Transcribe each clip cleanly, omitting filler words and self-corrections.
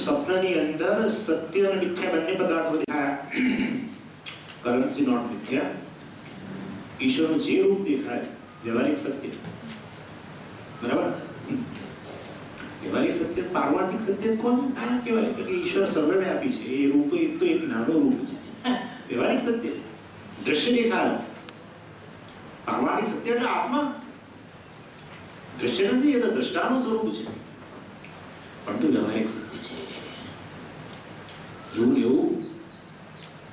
સ્વપ્નની અંદર સત્ય અને મિથ્યા બંને પદાર્થો દેખાયા. કરન્સી નોટ મિથ્યા. ઈશ્વરનું જે રૂપ દેખાય વ્યવહારિક સત્ય, બરાબર. વ્યવહારિક સત્ય, પારમાર્થિક સત્ય કોણ આ કહેવાય કે ઈશ્વર સર્વવ્યાપી છે. એ રૂપ તો એક નાનો રૂપ છે. વ્યવહારિક સત્ય દ્રશ્ય દેખાય. પારમાર્થિક સત્ય એટલે આત્મા દ્રશ્ય નથી, એ તો દ્રષ્ટાનું સ્વરૂપ છે, પરંતુ વ્યવહારિક સત્ય છે. એવું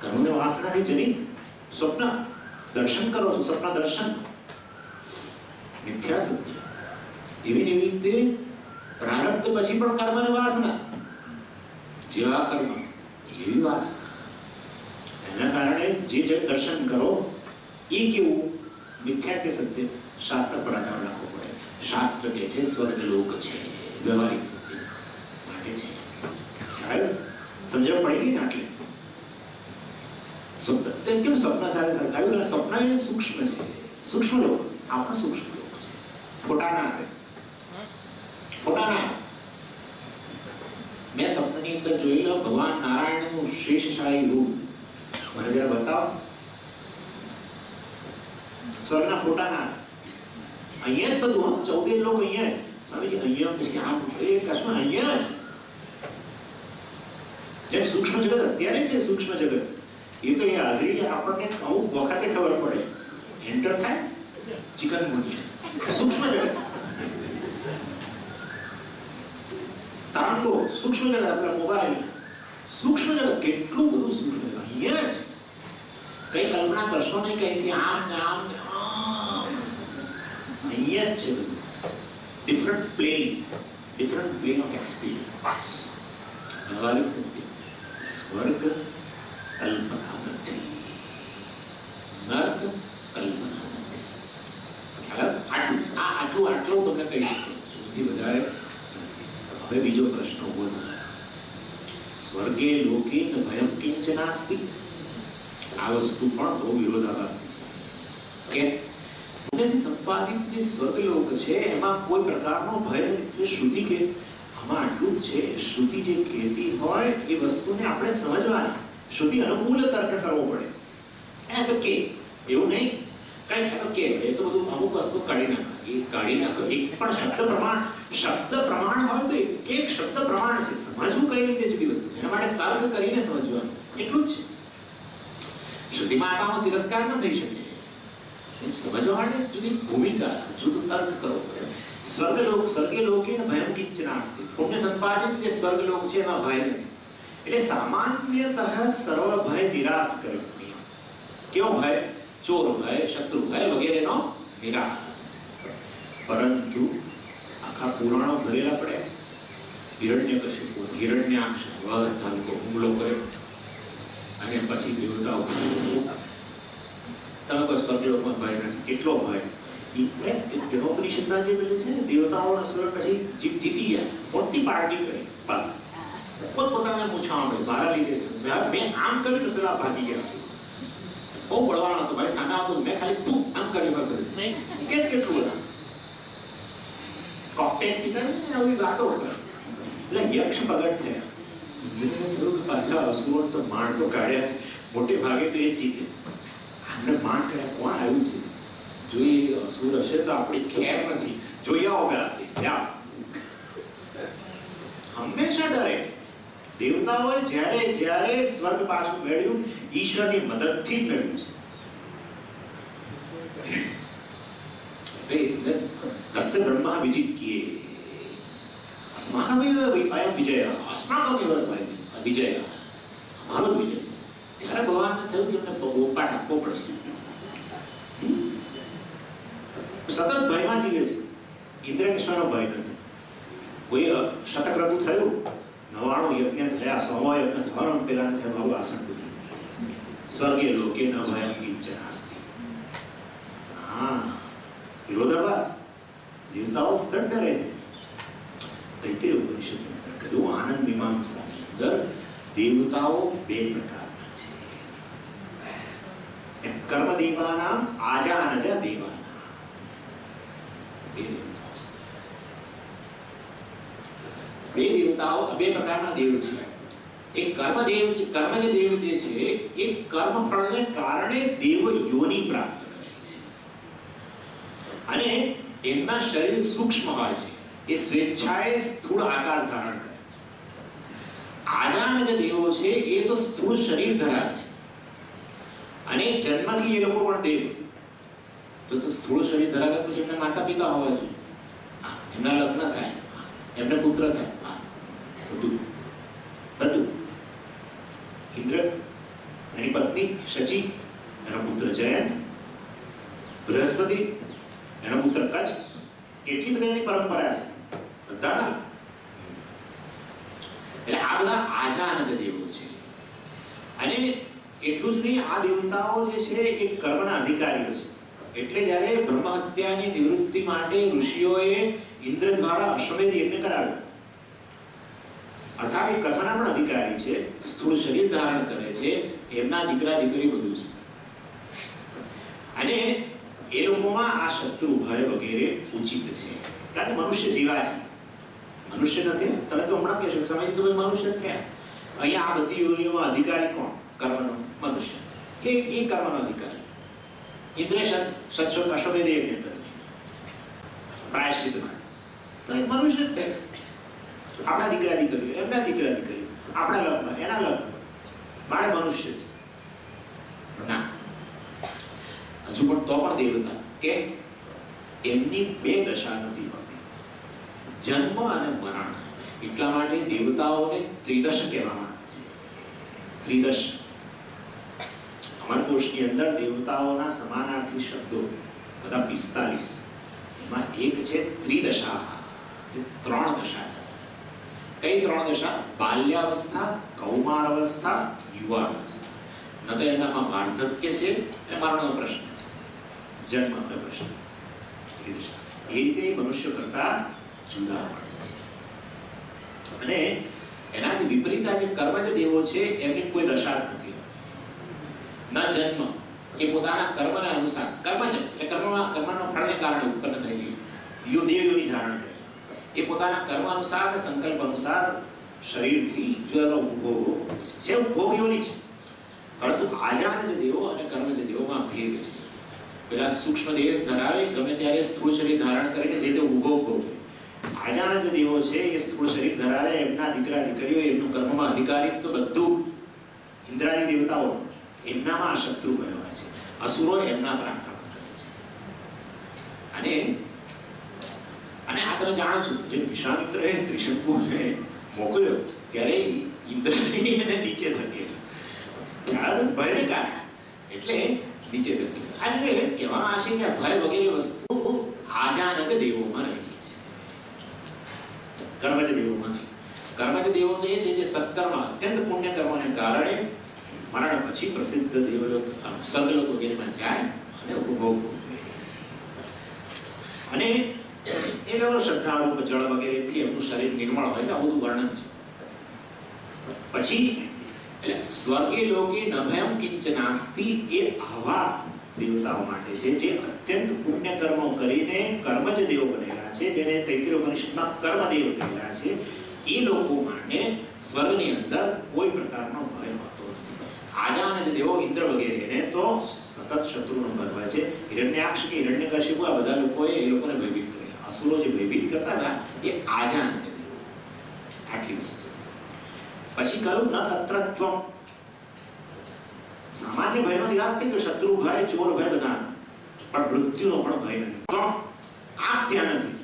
કર્મને વાસનાથી જનિત સ્વપ્ન દર્શન કરો છો, સ્વપ્ન દર્શન મિથ્યા સત્ય. એવી રીતે પ્રારબ્ધ પછી પણ કર્મ અને વાસના, જેવા કર્મ જેવી વાસના. એના કારણે જે દર્શન કરો એ કેવું, મિથ્યા કે સત્ય, શાસ્ત્ર પર આધાર રાખવો પડે. શાસ્ત્ર કે છે સ્વર્ગલોક છે, વ્યવહારિક સત્ય માટે છે. સમજણ પડી ગઈ ને? આટલે કેમ સ્વપ્ન સાથે સરખાવ્યું? સ્વપ્ન એ સૂક્ષ્મ છે, સૂક્ષ્મ લોક, આપણો સૂક્ષ્મ લોક છે. ખોટા ના આવે, ખોટા ના આવે. મેં સ્વપ્નની અંદર જોઈ લો ભગવાન નારાયણનું શેષશાહી રૂપ, મને જરા બતાવો. સ્વર્ગના ખોટા ના આવે. અહીંયા જ બધું, 14 લોકો અહીંયા સ્વામીજી, અહીંયા પછી આમ એ કશું અહીંયા જ. જેમ સૂક્ષ્મ જગત અત્યારે છે, સૂક્ષ્મ જગત એ તો એ હાજરી આપણને અમુક વખતે ખબર પડે, એન્ટર થાય ચિકનગુનિયા. સૂક્ષ્મ જગત, તાંગો સૂક્ષ્મ જગત, આપણા મોબાઈલ સૂક્ષ્મ જગત, કેટલું બધું સૂક્ષ્મ જગત અહીંયા જ. કઈ કલ્પના કરશો નહીં કઈથી આમ ને આમ ને આમ, અહીંયા જ છે બધું. Different plane of experience. વ્યવહારિક સત્ય સ્વર્ગ કલ્પના નથી, નર્ક કલ્પના નથી. આટલું તમને કહી શકું, સૌથી વધારે નથી. હવે બીજો પ્રશ્ન ઉભો થયો, સ્વર્ગે લોકે ન ભયમ કિંચ નાસ્તિ. આ વસ્તુ પણ બહુ વિરોધાભાસી છે કે પુણ્યથી સંપાદિત જે સ્વર્ગલોક છે એમાં કોઈ પ્રકારનો ભય નથી. શ્રુતિ કે આમાં આટલું છે, શ્રુતિ જે કહેતી હોય એ વસ્તુને આપણે સમજવાની, શ્રુતિ અનુકૂળ તર્ક કરવો પડે. એ તો કે એવું નહીં કઈ તો કે એ તો બધું અમુક વસ્તુ કાઢી નાખો, એ કાઢી નાખો. એક પણ શબ્દ પ્રમાણ હોય તો એક શબ્દ પ્રમાણ છે. સમજવું કઈ રીતે જુદી વસ્તુ છે, એના માટે તર્ક કરીને સમજવાનું, એટલું જ છે. શ્રુતિમાં આમાં તિરસ્કાર ન થઈ શકે, સમજવા માટે જુદી ભૂમિકા, જુદું તર્ક કરવો પડે. સ્વર્ગે લોકે ન ભયમ કિંચ નાસ્તિ. પુણ્ય સંપાદિત જે સ્વર્ગલોક છે એમાં ભય નથી. એટલે સામાન્યતઃ સર્વ ભય નિરાશ કરે. કેવો ભય? ચોર ભય, શત્રુ ભય વગેરેનો નિરાશ. પરંતુ આખા પુરાણો ભરેલા પડે. હિરણ્યકશિપુ, હિરણ્યાક્ષ વધ તાલુકો હુમલો કર્યો અને પછી દેવતાઓ, તમે કોઈ સ્વર્ગલોકમાં ભય નથી. કેટલો ભય! દેવતાઓના સ્વર્ગ પછી જીતી ગયા, મોટી પાર્ટી કરી, પોતપોતાને પૂછવા મારા લીધે મેં આમ કર્યું ને પેલા ભાગી ગયા છે. બહુ બળવાનો હતો, ભાઈ સામે આવતો, મેં ખાલી તું આમ કર્યું કેટલું બધા કોકટેલ પીતા આવી વાતો કરે. એટલે યક્ષ પ્રગટ થયા. ઇન્દ્રને થયું કે પાછા અસુરો તો માણ તો કાઢ્યા છે, મોટે ભાગે તો એ જ જીતે. આમને માણ કાઢ્યા, કોણ આવ્યું છે? જો એ અસુર હશે તો આપણી ખેર નથી. જોઈ આવો પેલાથી. હંમેશા ડરે. દેવતાઓએ જ્યારે સ્વર્ગ પાછું મેળવ્યું, ઈશ્વરની મદદથી જ મેળવ્યું છે. તસ્ય બ્રહ્મા વિજિત્યે અસ્માકમેવ વૈપાયમ વિજયઃ. અસ્માકમેવ વિજયઃ, અમારો જ વિજય. ત્યારે ભગવાનને થયું કે એમને બોપાટ આપવો પડશે. સતત ભયમાં જીવે છે. ઇન્દ્રકેશ્વરનો ભય નથી. કોઈ શતક્રતુ થયું, 99 યજ્ઞ થયા, 100 યજ્ઞ થવાનું, પેલા થયા મારું આસન ડૂબ્યું. સ્વર્ગે લોકે ન ભયમ કિંચ નાસ્તિ. હા, વિરોધાભાસ. દેવતાઓ સતત ડરે છે. તૈત્તિરીય ઉપનિષદ કહ્યું, આનંદ મીમાંસાની અંદર દેવતાઓ બે પ્રકારના છે. કર્મ દેવાનામ આજાનજ દેવાનામ. બે દેવતાઓ, બે પ્રકારના દેવ છે. એક કર્મદેવ, કર્મજ દેવ જે છે એ કર્મફળને કારણે દેવ યોનિ પ્રાપ્ત કરે છે અને એમના શરીર સૂક્ષ્મ હોય છે, એ સ્વેચ્છાએ સ્થૂળ આકાર ધારણ કરે. આજાન જે દેવો છે એ તો સ્થૂળ શરીર ધરાવે છે અને જન્મથી એ લોકો પણ દેવ. તો સ્થૂળ શરીર ધરાવે પછી એમના માતા પિતા હોવા જોઈએ, એમના લગ્ન થાય, એમને પુત્ર થાય, બધું બધું. ઇન્દ્ર, એની પત્ની શચી, એનો પુત્ર જયંત, બૃહસ્પતિ, એનો પુત્ર કચ્છ. કેટલી બધી એની પરંપરા છે બધા. એટલે આ બધા આજાન જે દેવો છે. અને એટલું જ નહીં, આ દેવતાઓ જે છે એ કર્મના અધિકારીઓ છે. એટલે જ્યારે બ્રહ્મ હત્યાની નિવૃત્તિ માટે ઋષિઓએ ઇન્દ્ર દ્વારા અશ્વમેધ યજ્ઞ કરાવ્યો, અર્થાત એ કર્મના પણ અધિકારી છે, સ્થૂળ શરીર ધારણ કરે છે, એમના દીકરા દીકરી બધું છે. અને એ લોકોમાં આ શત્રુ ભય વગેરે ઉચિત છે, કારણ કે મનુષ્ય જીવા છે, મનુષ્ય નથી. તમે તો હમણાં કહેશો સમય તો મનુષ્ય થયા. અહીંયા આ બધી યોનિઓમાં અધિકારી કોણ? કર્મનો મનુષ્ય. એ કર્મનો અધિકારી. ઇન્દ્રે અશ્વમેધ યજ્ઞ કર્યું પ્રાયશ્ચિત માટે, તો એક મનુષ્ય જ થયા. આપણા દીકરા દીકરીઓ, એમના દીકરા દીકરીઓ, આપણા લગ્ન, એના લગ્ન, મારે મનુષ્ય છે ના. હજુ પણ તો પણ દેવતા કે એમની બે દશા નથી હોતી, જન્મ અને મરણ. એટલા માટે દેવતાઓને ત્રિદશ કહેવામાં આવે છે. ત્રિદશ. અમરકોશની અંદર દેવતાઓના સમાનાર્થી શબ્દો બધા 45, એમાં એક છે ત્રિદશા, જે ત્રણ દશા છે. કઈ ત્રણ દશા? બાલ્યાવસ્થા, કૌમારાવસ્થા, યુવાવસ્થા. ન તો એનામાં વાર્ધક્ય છે, એ મરણનો પ્રશ્ન છે, જન્મનો પ્રશ્ન છે. ત્રિદશા એ રીતે મનુષ્ય કરતા જુદા પડે છે. અને એનાથી વિપરીત જે કર્મજ દેવો છે એમની કોઈ દશા જ નથી. ના જન્મ, એ પોતાના કર્મના અનુસાર, કર્મજ એટલે કર્મનો ફળને કારણે ઉત્પન્ન થયેલી દેવયોની ધારણ કરે. એ પોતાના કર્મ અનુસાર અને સંકલ્પ અનુસાર શરીરથી જુદા ભોગો છે, ભોગયોની છે. પરંતુ આજાન જે દેવો અને કર્મજ દેવોમાં ભેદ છે. પેલા સૂક્ષ્મ દેહ ધરાવે, ગમે ત્યારે સ્થૂળ શરીર ધારણ કરીને જે તે ભોગ ભોગવે. આજાન જે દેવો છે એ સ્થૂળ શરીર ધરાવે, એમના દીકરા દીકરીઓ, એમનું કર્મમાં અધિકારીત્વ બધું ઇન્દ્રાદી દેવતાઓ, એમનામાં શત્રુ ભય હોય છે. અસુરો એમના પર આક્રમણ કરે છે. અને આ તમે જાણો છો, જે વિશ્વામિત્રએ ત્રિશંકુને મોકલ્યો ત્યારે ઇન્દ્રની એને નીચે ધકેલા, ભયને કારણે, એટલે નીચે ધકેલા. આ રીતે કહેવામાં આવે છે કે ભય વગેરે વસ્તુ આજાન જ દેવોમાં રહેલી છે, કર્મજ દેવોમાં નહીં. કર્મજ દેવો તો એ છે જે સત્કર્મ, અત્યંત પુણ્ય કર્મને કારણે મરણ પછી પ્રસિદ્ધ દેવલોક, સ્વર્ગલોક વગેરેમાં જાય અને ઉપભોગ ભોગવે. અને એ લોકો શ્રદ્ધારૂપ જળ વગેરેથી એમનું શરીર નિર્મળ હોય છે. આ બધું વર્ણન છે. પછી એટલે સ્વર્ગે લોકે ન ભયમ કિંચનાસ્તિ, એ આવા દેવતાઓ માટે છે જે અત્યંત પુણ્ય કર્મો કરીને કર્મજ દેવો બનેલા છે, જેને તૈત્રીય ઉપનિષદમાં કર્મદેવ કહેલા છે. એ લોકો માટે સ્વર્ગની અંદર કોઈ પ્રકારનો ભય હોતો નથી. આજાન જે દેવો ઇન્દ્ર વગેરેને તો સતત શત્રુનો ભય હોય છે. હિરણ્યાક્ષ કે હિરણ્યકશિપુ આ બધા લોકોએ એ લોકોને ભયભીત કરેલા. અસુરો જે ભયભીત કરતા હતા એ આજાન છે દેવો. આટલી વસ્તુ. પછી કહ્યું ન તત્રત્વમ. સામાન્ય ભયનો નિરાશ થઈ ગયો, શત્રુ ભય, ચોર ભય બધા, પણ મૃત્યુનો પણ ભય નથી. તો આ ત્યાં નથી.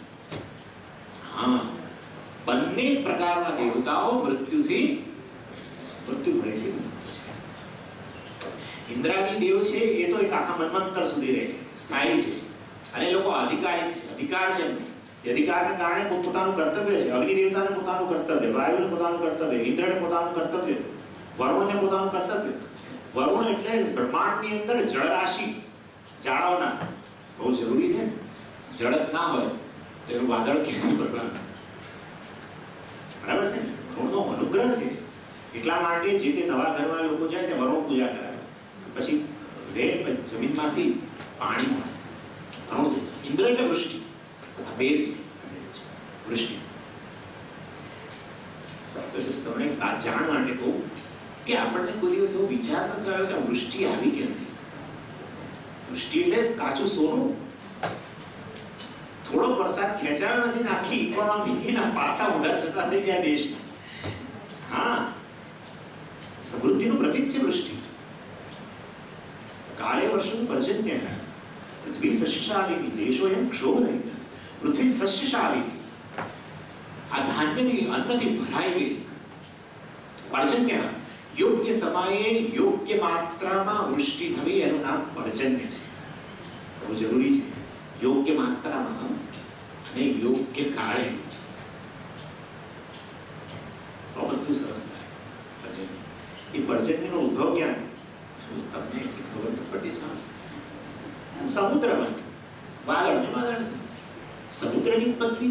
હા, બંને પ્રકારના દેવતાઓ મૃત્યુ ભયથી મુક્ત છે. ઇન્દ્રાદી દેવ છે એ તો એક આખા મન્વંતર સુધી રહે, સ્થાયી છે, અને એ લોકો અધિકારી છે. અધિકાર છે એમને. એ અધિકારને કારણે પોતાનું કર્તવ્ય છે. અગ્નિ દેવતાને પોતાનું કર્તવ્ય, વાયુને પોતાનું કર્તવ્ય, ઇન્દ્રને પોતાનું કર્તવ્ય, વરુણને પોતાનું કર્તવ્ય. વરુણ એટલે બ્રહ્માંડની અંદર જળરાશિ જાળવનાર, બહુ જરૂરી છે. જળ ના હોય તો એનું વાદળ ક્યાંથી બદલાવે? બરાબર છે ને? વરુણનો અનુગ્રહ છે. એટલા માટે જે તે નવા ઘરમાં લોકો જાય ત્યાં વરુણ પૂજા કરાવે, પછી જમીનમાંથી પાણી મળે. વરુણ, ઇન્દ્ર એટલે વૃષ્ટિ, આ ભેદ છે. વૃષ્ટિ તો જસ્ટ તમને જાણ માટે કહું કે આપણને કોઈ દિવસ એવો વિચાર નથી આવ્યો કે આ વૃષ્ટિ આવી ક્યાંથી? વૃષ્ટિ એટલે કાચું સોનું. થોડો વરસાદ ખેંચાયો નથી ને આખી ઇકોનોમીના પાસા ઊંધા છતાં થઈ જાય દેશના. હા, સમૃદ્ધિનું પ્રતીક છે વૃષ્ટિ. કાલે વર્ષનું પર્જન્ય પૃથ્વી સસ્યશાલિની દેશોયમ ક્ષોભરહિત. પૃથ્વી સસ્યશાલિની, આ ધાન્યથી અન્નથી ભરાઈ ગઈ. પર્જન્ય યોગ્ય સમયે યોગ્ય માત્રામાં વૃષ્ટિ થવી એનું નામ પર્જન્ય છે. બહુ જરૂરી છે. યોગ્ય માત્રામાં અને યોગ્ય કાળે, તો બધું સરસ થાય. પર્જન્ય, એ પર્જન્યનો ઉદ્ભવ ક્યાંથી? તમને એટલી ખબર ન પડતી સામે સમુદ્રમાંથી. વાદળથી. સમુદ્રની ઉત્પત્તિ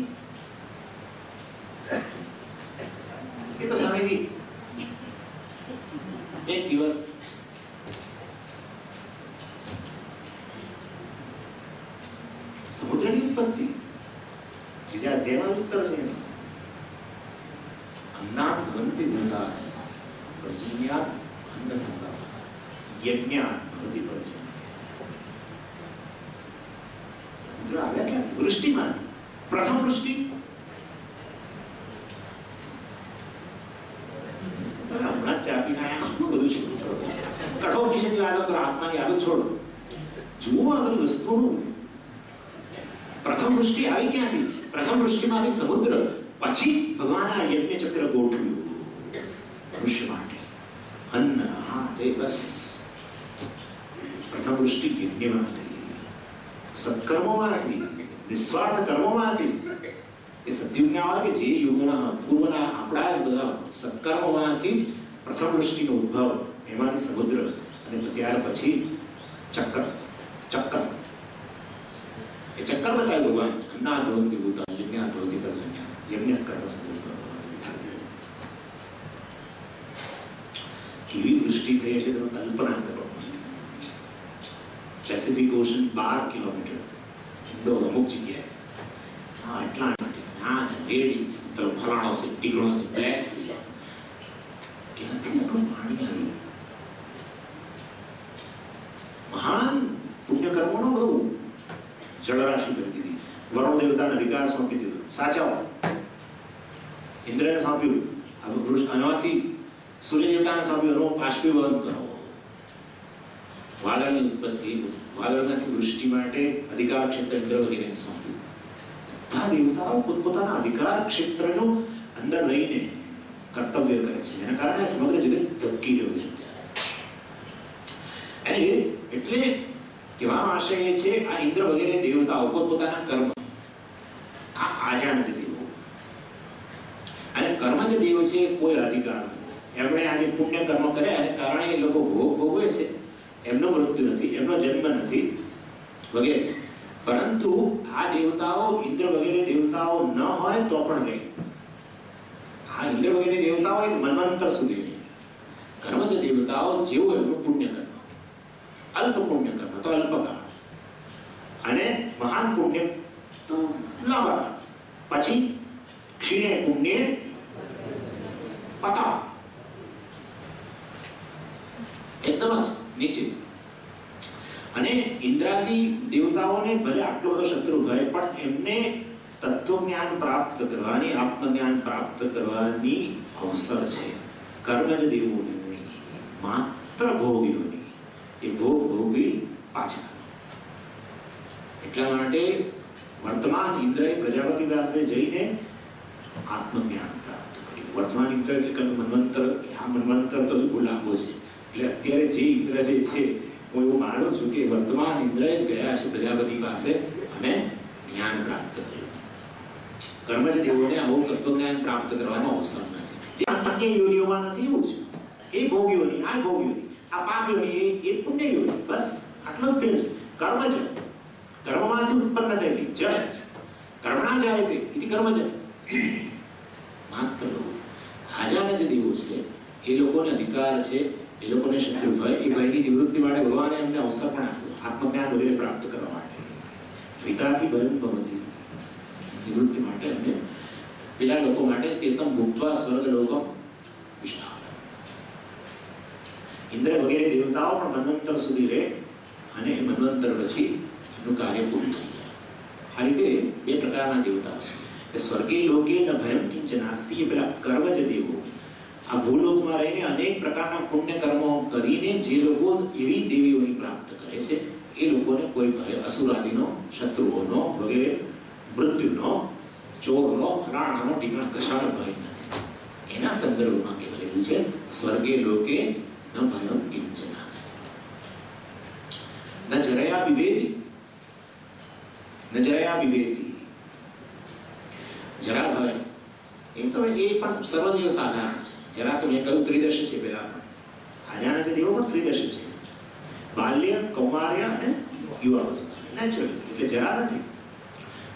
એ તો સ્વામીજી એક દિવસ સમુદ્રની ઉત્પત્તિ ત્રીજા અધ્યાયમાં ઉત્તર છે. અન્નાત ભવન્તિ ભૂતાનિ પર્જન્યાત અન્ન સંભવ યજ્ઞાત ભવતિ પર્જન્ય. સમુદ્ર આવ્યા ક્યાંથી? વૃષ્ટિમાંથી. પ્રથમ વૃષ્ટિ તમે હમણાં ચા પીને આયા, શું બધું છે? કઠોપનિષદની યાદો કરો, આત્માની યાદો છોડો. જુઓ આ બધી વસ્તુઓનું. પ્રથમ વૃષ્ટિ આવી ક્યાંથી? પ્રથમ વૃષ્ટિમાંથી સમુદ્ર. પછી ભગવાન આ યજ્ઞ ચક્ર ગોઠવ્યું મનુષ્ય માટે. અન્ન, હા તે બસ પ્રથમ વૃષ્ટિ યજ્ઞમાંથી, સત્કર્મોમાંથી, નિસ્વાર્થ કર્મોમાંથી. એ સત્યુગના આવે કે જે યુગના પૂર્વના આપણા જ બધા સત્કર્મોમાંથી જ પ્રથમ વૃષ્ટિનો ઉદ્ભવ, એમાંથી સમુદ્ર, અને ત્યાર પછી ચક્ર. એ ચક્કર બતાવ્યું ભગવાન. અન્નાત ભવન્તિ ભૂતાનિ યજ્ઞાત ભવતિ પર્જન્ય. યજ્ઞ કર્મ સમુદ્ર. કેવી વૃષ્ટિ થઈ હશે તમે કલ્પના કરો. પેસિફિક ઓશન 12 કિલોમીટર ઊંડો અમુક જગ્યાએ. હા, એટલાન્ટિક, હા રેડ પેલો ફલાણો છે, ટીકણો છે, બ્લેક સી. ક્યાંથી આપણું પાણી આવ્યું? મહાન પુણ્ય કર્મોનો બહુ જળરાશિ કરી દીધી. વરુણ દેવતાને અધિકાર સોંપી દીધો, સાચાઓ. ઇન્દ્રને સોંપ્યું આનાથી, સૂર્ય દેવતાને સોંપ્યું બાષ્પીભવન કરો. વાદળની ઉત્પત્તિ, વાદળમાંથી વૃષ્ટિ માટે અધિકાર ક્ષેત્ર ઇન્દ્ર વગેરેને સોંપ્યું. બધા દેવતાઓ પોતપોતાના અધિકાર ક્ષેત્રનું અંદર રહીને કર્તવ્ય કરે છે. એના કારણે સમગ્ર જગત ધબકી રહ્યું છે. એટલે કહેવાનો આશય એ છે, આ ઇન્દ્ર વગેરે દેવતાઓ પોતપોતાના કર્મ, આ આજાન જ દેવો. અને કર્મ જ દેવ છે, કોઈ અધિકાર નથી. એમણે આજે પુણ્ય કર્મ કર્યા એને કારણે એ લોકો ભોગ ભોગવે છે. એમનો મૃત્યુ નથી, એમનો જન્મ નથી વગેરે. પરંતુ આ દેવતાઓ, ઇન્દ્ર વગેરે દેવતાઓ ન હોય તો પણ રહે. આ ઇન્દ્ર વગેરે દેવતાઓ એક મન્વંતર સુધી રહે. કર્મ જ દેવતાઓ જેવું એમનું પુણ્ય કર્મ, અલ્પ પુણ્ય કર્મ તો અલ્પકાળ, અને મહાન પુણ્ય તો લાંબા કાળ. પછી ક્ષીણે પુણ્ય પતા, એકદમ જ નીચે. અને ઇન્દ્રાદી દેવતાઓને ભલે આટલો બધો શત્રુ હોય, પણ એમને તત્વજ્ઞાન પ્રાપ્ત કરવાની, આત્મજ્ઞાન પ્રાપ્ત કરવાની અવસર છે. કર્મ જ દેવોને નહીં, માત્ર ભોગીઓની. એ ભોગ ભોગવી પાછા. એટલા માટે વર્તમાન ઇન્દ્રએ પ્રજાપતિ પાસે જઈને આત્મજ્ઞાન પ્રાપ્ત કર્યું. વર્તમાન ઇન્દ્ર એટલે મન્વંતર. આ મન્વંતર તો બહુ લાંબો છે. એટલે અત્યારે જે ઇન્દ્ર જે છે, હું એવું માનું છું કે વર્તમાન ઇન્દ્ર જ ગયા છે પ્રજાપતિ પાસે અને જ્ઞાન પ્રાપ્ત કર્યું. કર્મ જ દેવોને આવું તત્વજ્ઞાન પ્રાપ્ત કરવાનો અવસર નથી. જે અન્ય યોનિઓમાં નથી એવું છે. એ ભોગીઓની, આ ભોગીઓની, આ પાપીઓની, એ પુણ્ય યોની. બસ આટલો જ ફેર છે. કર્મ જ કર્મમાંથી ઉત્પન્ન થયેલી જળ જ. કર્મણા જાય તે ઇતિ કર્મ જ. માત્ર આજાન જ દેવો છે. એ લોકોને અધિકાર છે, એ લોકોને શત્રુ ભય, એ ભયની નિવૃત્તિ માટે ભગવાને એમને અવસર પણ આપ્યો આત્મજ્ઞાન વગેરે પ્રાપ્ત કરવા માટે. વિતાથી ભયમ ભવતી, નિવૃત્તિ માટે એમને પેલા લોકો માટે તેતમ ભૂક્ત્વા સ્વર્ગ લોકમ વિશાળ. ઇન્દ્ર વગેરે દેવતાઓ પણ મન્વંતર સુધી રહે અને મન્વંતર પછી એનું કાર્ય પૂરું થઈ જાય. આ રીતે બે પ્રકારના દેવતાઓ છે. સ્વર્ગે લોકે ન ભયમ કિંચનાસ્તિ, એ પેલા કર્મજ દેવો, આ ભૂલોકમાં રહીને અનેક પ્રકારના પુણ્ય કર્મો કરીને જે લોકો એવી દેવીઓની પ્રાપ્ત કરે છે, એ લોકોને કોઈ ભય અસુરાદીનો, શત્રુઓનો વગેરે, મૃત્યુનો, ચોરનો, ફલાણાનો, ટીકણા કશાનો ભય નથી. એના સંદર્ભમાં કહેવાયું છે સ્વર્ગે લોકે ન ભયમ કિંચનાસ્તિ. ન જરયા બિભેતિ, ન જરયા બિભેતિ. જરા ભય એ તો એ પણ સર્વદેવ સાધારણ છે. જરા તો મેં કહ્યું ત્રિદશી છે. પેલા પણ આજાના જે દેવો પણ ત્રિદશી છે. બાલ્ય, કૌમાર્ય અને યુવાવસ્થા નેચરલ, એટલે જરા નથી,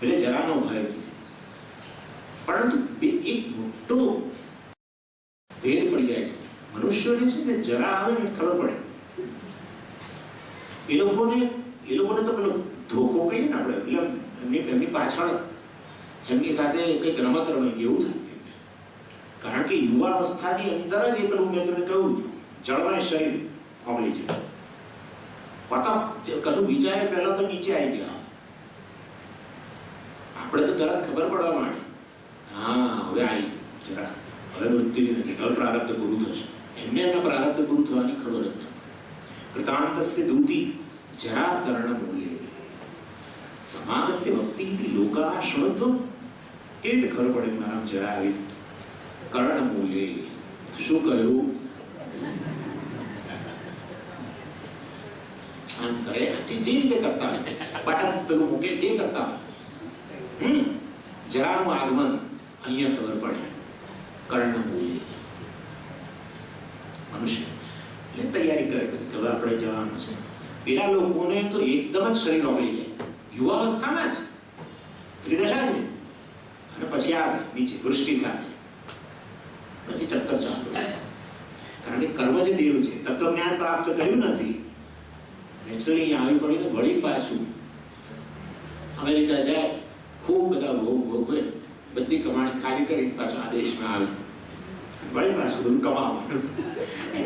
એટલે જરાનો ભય નથી. પરંતુ એક મોટો ભેદ પડી જાય છે. મનુષ્યોને છે ને જરા આવે ને ખબર પડે. એ લોકોને તો પેલો ધોકો કહીએ ને આપણે, એટલે એમની પાછળ એમની સાથે કંઈક રમત રમે એવું થાય. કારણ કે યુવાવસ્થાની અંદર જ એ પેલું મેં તમને કહ્યું જળમય શરીર ઓગળી જાય. પતંગ કશું વિચારે પહેલા તો નીચે આવી ગયા. આપણે તો તરત ખબર પડવા માંડે, હા હવે આવી જરા, હવે મૃત્યુ નથી, હવે પ્રારબ્ધ પૂરું થશે. એમને એમના પ્રારબ્ધ પૂરું થવાની ખબર જ નથી. કૃતાંતસ્ય દૂતી જરા કર્ણ મૂલ્ય સમાગત્ય ભક્તિ લોકા શૃણત્વ. એ રીતે ખબર પડે મારા જરા આવી કર્ણ મૂલ્ય. શું કહ્યું? આમ કરે જે રીતે કરતા હોય, બટન પેલું મૂકે જે કરતા હોય, જરાનું આગમન અહીંયા ખબર પડે. કર્ણ મૂલ્ય મનુષ્ય એટલે તૈયારી કરે બધી કે હવે આપણે જવાનું છે. પેલા લોકોને તો એકદમ જ શરીર ઓગળી જાય યુવાવસ્થામાં જ, ત્રિદશા છે, અને પછી આવે નીચે વૃષ્ટિ સાથે, પછી ચક્કર ચાલુ. કારણ કે કર્મ જે દેવ છે, તત્વજ્ઞાન પ્રાપ્ત કર્યું નથી, નેચરલી અહીંયા આવી પડીને વળી પાછું અમેરિકા જાય, ખૂબ બધા ભોગવે, બધી કમાણી ખાલી કરી પાછું આ દેશમાં આવે, વળી પાછું બધું કમાવાનું.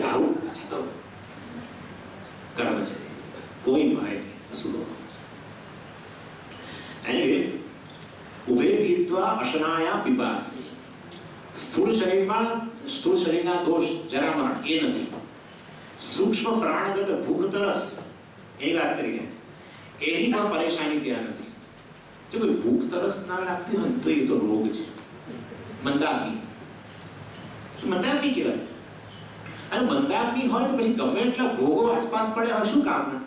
આવું તો કર્મ છે, કોઈ ભય નહીં અસુરો. એનીવે ઉભે તીર્થવા અશનાયા પીપાસે. સ્થૂળ શરીરના દોષ જરા મરણ એ નથી. સૂક્ષ્મ પ્રાણગત ભૂખ તરસ એ વાત કરી રહ્યા છે, એની પણ પરેશાની ત્યાં નથી. જો કોઈ ભૂખ તરસ ના લાગતી હોય તો એ તો રોગ છે, મંદાગ્નિ. મંદાગ્નિ કહેવાય. અને મંદાગ્નિ હોય તો પછી ગમે એટલા ભોગો આસપાસ પડે હોય શું કામના?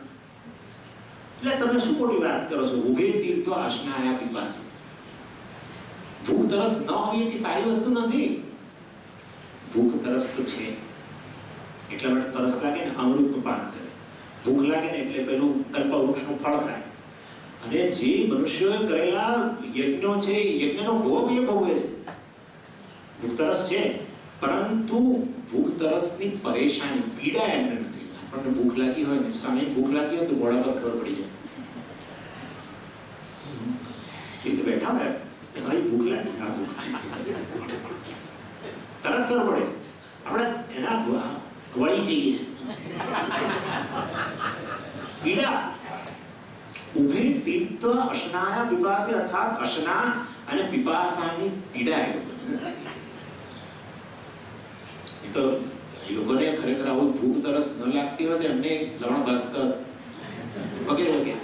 એટલે તમે શું મોટી વાત કરો છો? ઉભે તીર્થો અશનાયા પીપાસે. ભૂખ તરસ ન હોવી એટલી સારી વસ્તુ નથી. ભૂખ તરસ તો છે, એટલા માટે તરસ લાગે ને અમૃતનું પાન કરે. ભૂખ લાગે ને એટલે પેલું કલ્પવૃક્ષનું ફળ ખાય. અને જે મનુષ્યોએ કરેલા યજ્ઞો છે, યજ્ઞનો ભોગ એ ભોગવે છે. ભૂખ તરસ છે, પરંતુ ભૂખ તરસની પરેશાની, પીડા એમને નથી. આપણને ભૂખ લાગી હોય ને, સામે ભૂખ લાગી હોય તો મોઢા પર ખબર પડી જાય. એ તો બેઠા હોય સારી ભૂખ લાગી, આ ભૂખ તરત ખબર પડે. આપણે એના વળી જઈએ. પીડા ઉભે તીર્થ અશનાયા પીપાસે, અર્થાત અશના અને પીપાસાની પીડા એ તો એ લોકોને ખરેખર આવું ભૂખ તરસ ન લાગતી હોય તો એમને લવણ ભાસ્કર વગેરે વગેરે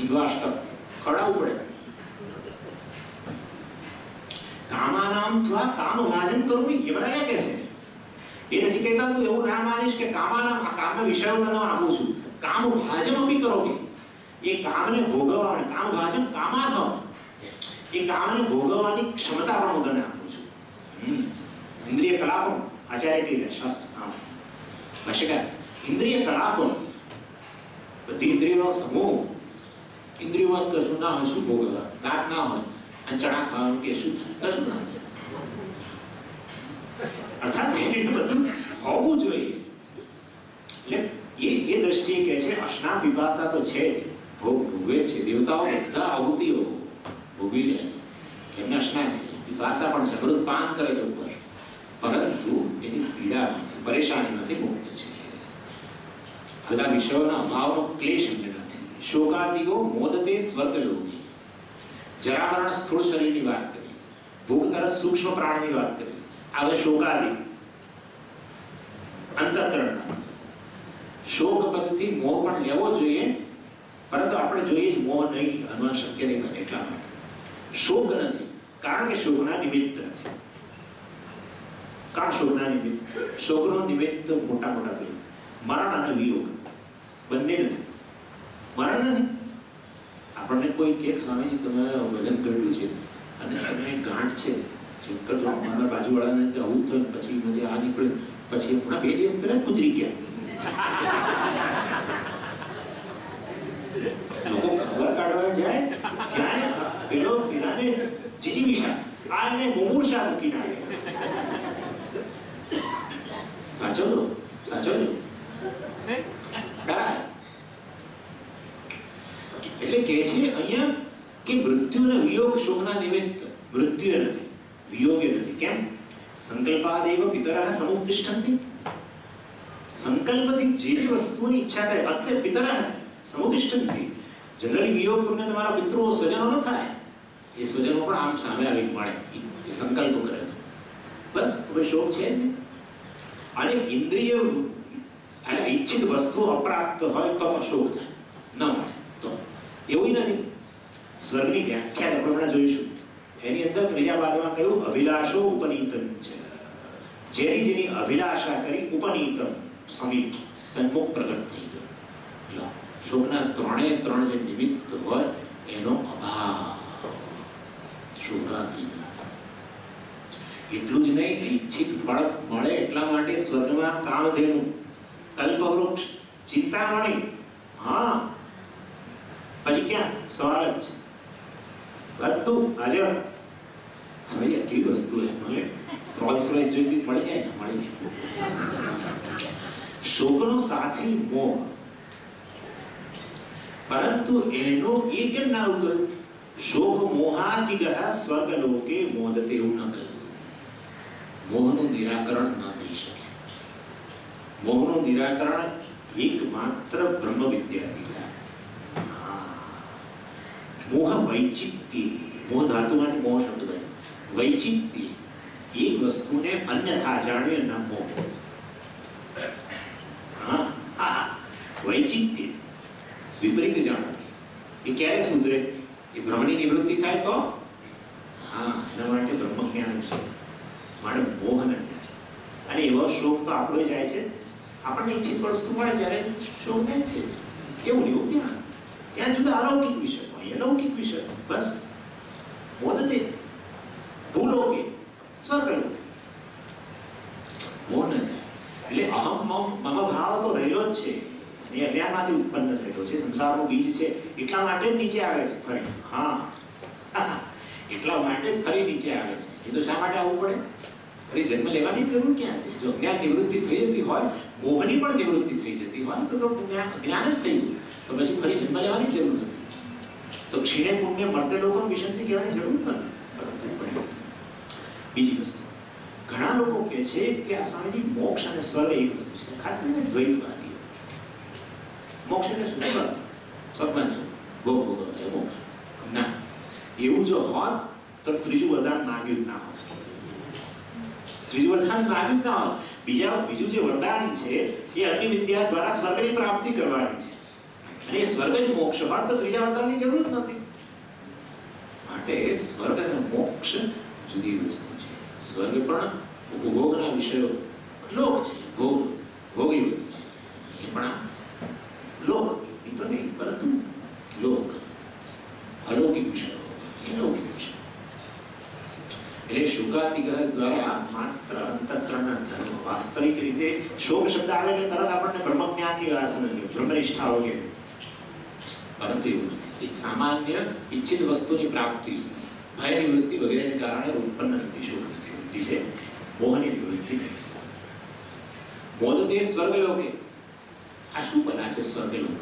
ઈવાષ્ટક ખવડાવવું પડે. કામાનામ ત્વા કામ ભાજન કરોમિ. યમરાજા કહે છે, એ નથી કહેતા તું એવું ના માનીશ કે કામાનામ, આ કામના વિષયો તને આપું છું, કામ ભાજન અપી કરોમિ. એ કામને ભોગવવા, કામ ભાજન કામાનો, એ કામને ભોગવવાની ક્ષમતા પણ હું તને આપું છું. ઇન્દ્રિય કલાપો આચાર્ય કહી રહ્યા શાસ્ત્ર ભાષ્યકાર. ઇન્દ્રિય કલાપો બધી ઇન્દ્રિયોનો સમૂહ. ઇન્દ્રિયોમાં કશું ના હોય શું ભોગવવા? દાંત ના હોય અને ચણા ખાવાનું કે શું થાય? કશું ના થાય. અર્થાત બધું હોવું જોઈએ. એટલે એ દ્રષ્ટિએ કહે છે અશના પીપાસા તો છે જ, ભોગ ભોગવે છે. દેવતાઓ બધા આહુતિઓ ભોગવી જાય, એમને અશના છે, પીપાસા પણ છે, અમૃત પાન કરે છે ઉપર. પરંતુ એની પીડામાંથી, પરેશાનીમાંથી મુક્ત છે. આ બધા વિષયોના અભાવનો ક્લેશ એમને નથી. શોકાદિઓ મોદતે સ્વર્ગલોકે. જરામરણ સ્થૂળ શરીરની વાત કરી, ભૂખ તરસ સૂક્ષ્મ પ્રાણની વાત કરી. હવે શોકાદિ અંતઃકરણના શોક પદથી મોહ પણ લેવો જોઈએ, પરંતુ આપણે જોઈએ જ મોહ નહીં, અનુમાન શક્ય નહીં બને. એટલા માટે શોક નથી, કારણ કે શોકના નિમિત્ત નથી. કારણ શોકના નિમિત્ત, શોકનો નિમિત્ત મોટા મોટા બે, મરણ અને વિયોગ બંને નથી. મરણ નથી. આપણને કોઈ કે સ્વામીજી તમે વજન ઘટ્યું છે અને તમને ગાંઠ છે, ચેક કરજો. મારા બાજુવાળાને આવું થયું, પછી મને આ નીકળ્યું, પછી હમણાં 2 દિવસ પહેલા ગુજરી ગયા. લોકો ખબર કાઢવા જાય, ત્યાં પેલાને જીજીવિષા, આ એને મુમૂર્ષા મૂકીને આવ્યા. સાચવજો, સાચવજો. ડરાય. એટલે કે છે અહીંયા કે મૃત્યુ અને વિયોગ શોકના નિમિત્ત. મૃત્યુ નથી, વિયોગ નથી. કેમ? સંકલ્પાદેવ પિતરઃ સમુત્તિષ્ઠન્તિ. સંકલ્પથી જે વસ્તુની ઈચ્છા કરે, અસ્ય પિતરઃ સમુત્તિષ્ઠન્તિ. જનરલી વિયોગ તમને તમારા પિતૃઓ સ્વજનો ન થાય, એ સ્વજનો પણ આમ સામે આવી મળે, એ સંકલ્પ કરે તો બસ તો શોક છે જ નહીં. અને ઇન્દ્રિય અને ઈચ્છિત વસ્તુ અપ્રાપ્ત હોય તો પણ શોક થાય, ન મળે તો. એવું નથી. સ્વર્ગની વ્યાખ્યા આપણે હમણાં જોઈશું, એની અંદર ત્રીજા પાદમાં કહ્યું અભિલાષો ઉપનીતમ છે. જેની અભિલાષા કરી ઉપનીતમ, સમીપ, સન્મુખ પ્રગટ થઈ ગયો. શોકના ત્રણ જે નિમિત્ત હોય એનો અભાવ શોકાદિ. એટલું જ નહીં, ઈચ્છિત ફળ મળે એટલા માટે સ્વર્ગમાં કામધેનુ, કલ્પવૃક્ષ, ચિંતામણી. હા, પછી ક્યાં સવાલ જ છે બધું હાજર. સમજ્યા કેવી વસ્તુ મળે. રોલ્સ રોયસ જોઈતી મળી જાય ને, મળી જાય. શોકનો સાથી મોહ, પરંતુ એનો એ કેમ ના ઉતર્યું? શોક મોહાદિગઃ સ્વર્ગલોકે મોદતે, એવું ન કહ્યું. મોહનું નિરાકરણ ન થઈ શકે. મોહનું નિરાકરણ એકમાત્ર બ્રહ્મ વિદ્યાથી થાય. મોહ વૈચિત્ય, મોહ ધાતુમાંથી મોહ શબ્દ બન્યો. વૈચિત્ય, એક વસ્તુને અન્યથા જાણવી એના મોહ. વૈચિત્ય, વિપરીત જાણવું. એ ક્યારે સુધરે? એ ભ્રમની નિવૃત્તિ થાય તો. હા, એના માટે બ્રહ્મ જ્ઞાન છે, માટે મોહ ન જાય. અને એવો શોક તો આપણો જાય છે. આપણને ઈચ્છિત વસ્તુ મળે ત્યારે શોક થાય છે. એવું એવું ત્યાં જુદા અલૌકિક વિષય હોય, અલૌકિક વિષય બસ. મોદતે ભૂલોકે સ્વર્ગલોકે, મોહ ન જાય. એટલે અહમ મમ ભાવ તો રહેલો જ છે, એ અજ્ઞાનમાંથી ઉત્પન્ન થયેલો છે. સંસારનું બીજ છે, એટલા માટે જ નીચે આવે છે ફરી. હા, એટલા માટે જ ફરી નીચે આવે છે. એ તો શા માટે આવવું પડે? ફરી જન્મ લેવાની જરૂર ક્યાં છે? જો જ્ઞાન નિવૃત્તિ થઈ જતી હોય, મોહની પણ નિવૃત્તિ થઈ જતી હોય તો જ્ઞાન જ થઈ ગયું. તો પછી ફરી જન્મ લેવાની જરૂર નથી. તો ક્ષીણે પુણ્ય મરતે લોકો વિષંતિ કહેવાની જરૂર નથી. પરંતુ બીજી વસ્તુ, ઘણા લોકો કહે છે કે આ સ્વામીજી મોક્ષ અને સ્વર્ગ એક વસ્તુ છે. ખાસ કરીને દ્વૈતવાદી. મોક્ષ એટલે શું? સ્વર્ગમાં છે ભોગ ભોગવવા, એ મોક્ષ ના. એવું જો હોત તો ત્રીજું વરદાન માંગ્યું જ ના હોત. ત્રીજું વરદાન માંગ્યું જ ના હોત. બીજું જે વરદાન છે એ અગ્નિ વિદ્યા દ્વારા સ્વર્ગની પ્રાપ્તિ કરવાની છે. અને એ સ્વર્ગ જ મોક્ષ હોત તો ત્રીજા વરદાનની જરૂર જ નથી. માટે સ્વર્ગ અને મોક્ષ જુદી વસ્તુ છે. સ્વર્ગ પણ ઉપભોગના વિષયો લોક છે, ભોગી છે. એ પણ લોક તો નહીં, પરંતુ લોક અલૌકિક વિષયો, એ લૌકિક વિષય. એટલે શોકાદિગ્રહ દ્વારા માત્ર અંતઃકરણના ધર્મ. વાસ્તવિક રીતે શોક શબ્દ આવે એટલે તરત આપણને બ્રહ્મ જ્ઞાનની વાસના, બ્રહ્મનિષ્ઠા વગેરે. પરંતુ એવું નથી. એક સામાન્ય ઈચ્છિત વસ્તુની પ્રાપ્તિ, ભય નિવૃત્તિ વગેરેને કારણે ઉત્પન્ન થતી શોકની નિવૃત્તિ છે, મોહની નિવૃત્તિ નહીં. મોદતે સ્વર્ગલોકે. આ શું બના છે સ્વર્ગલોક?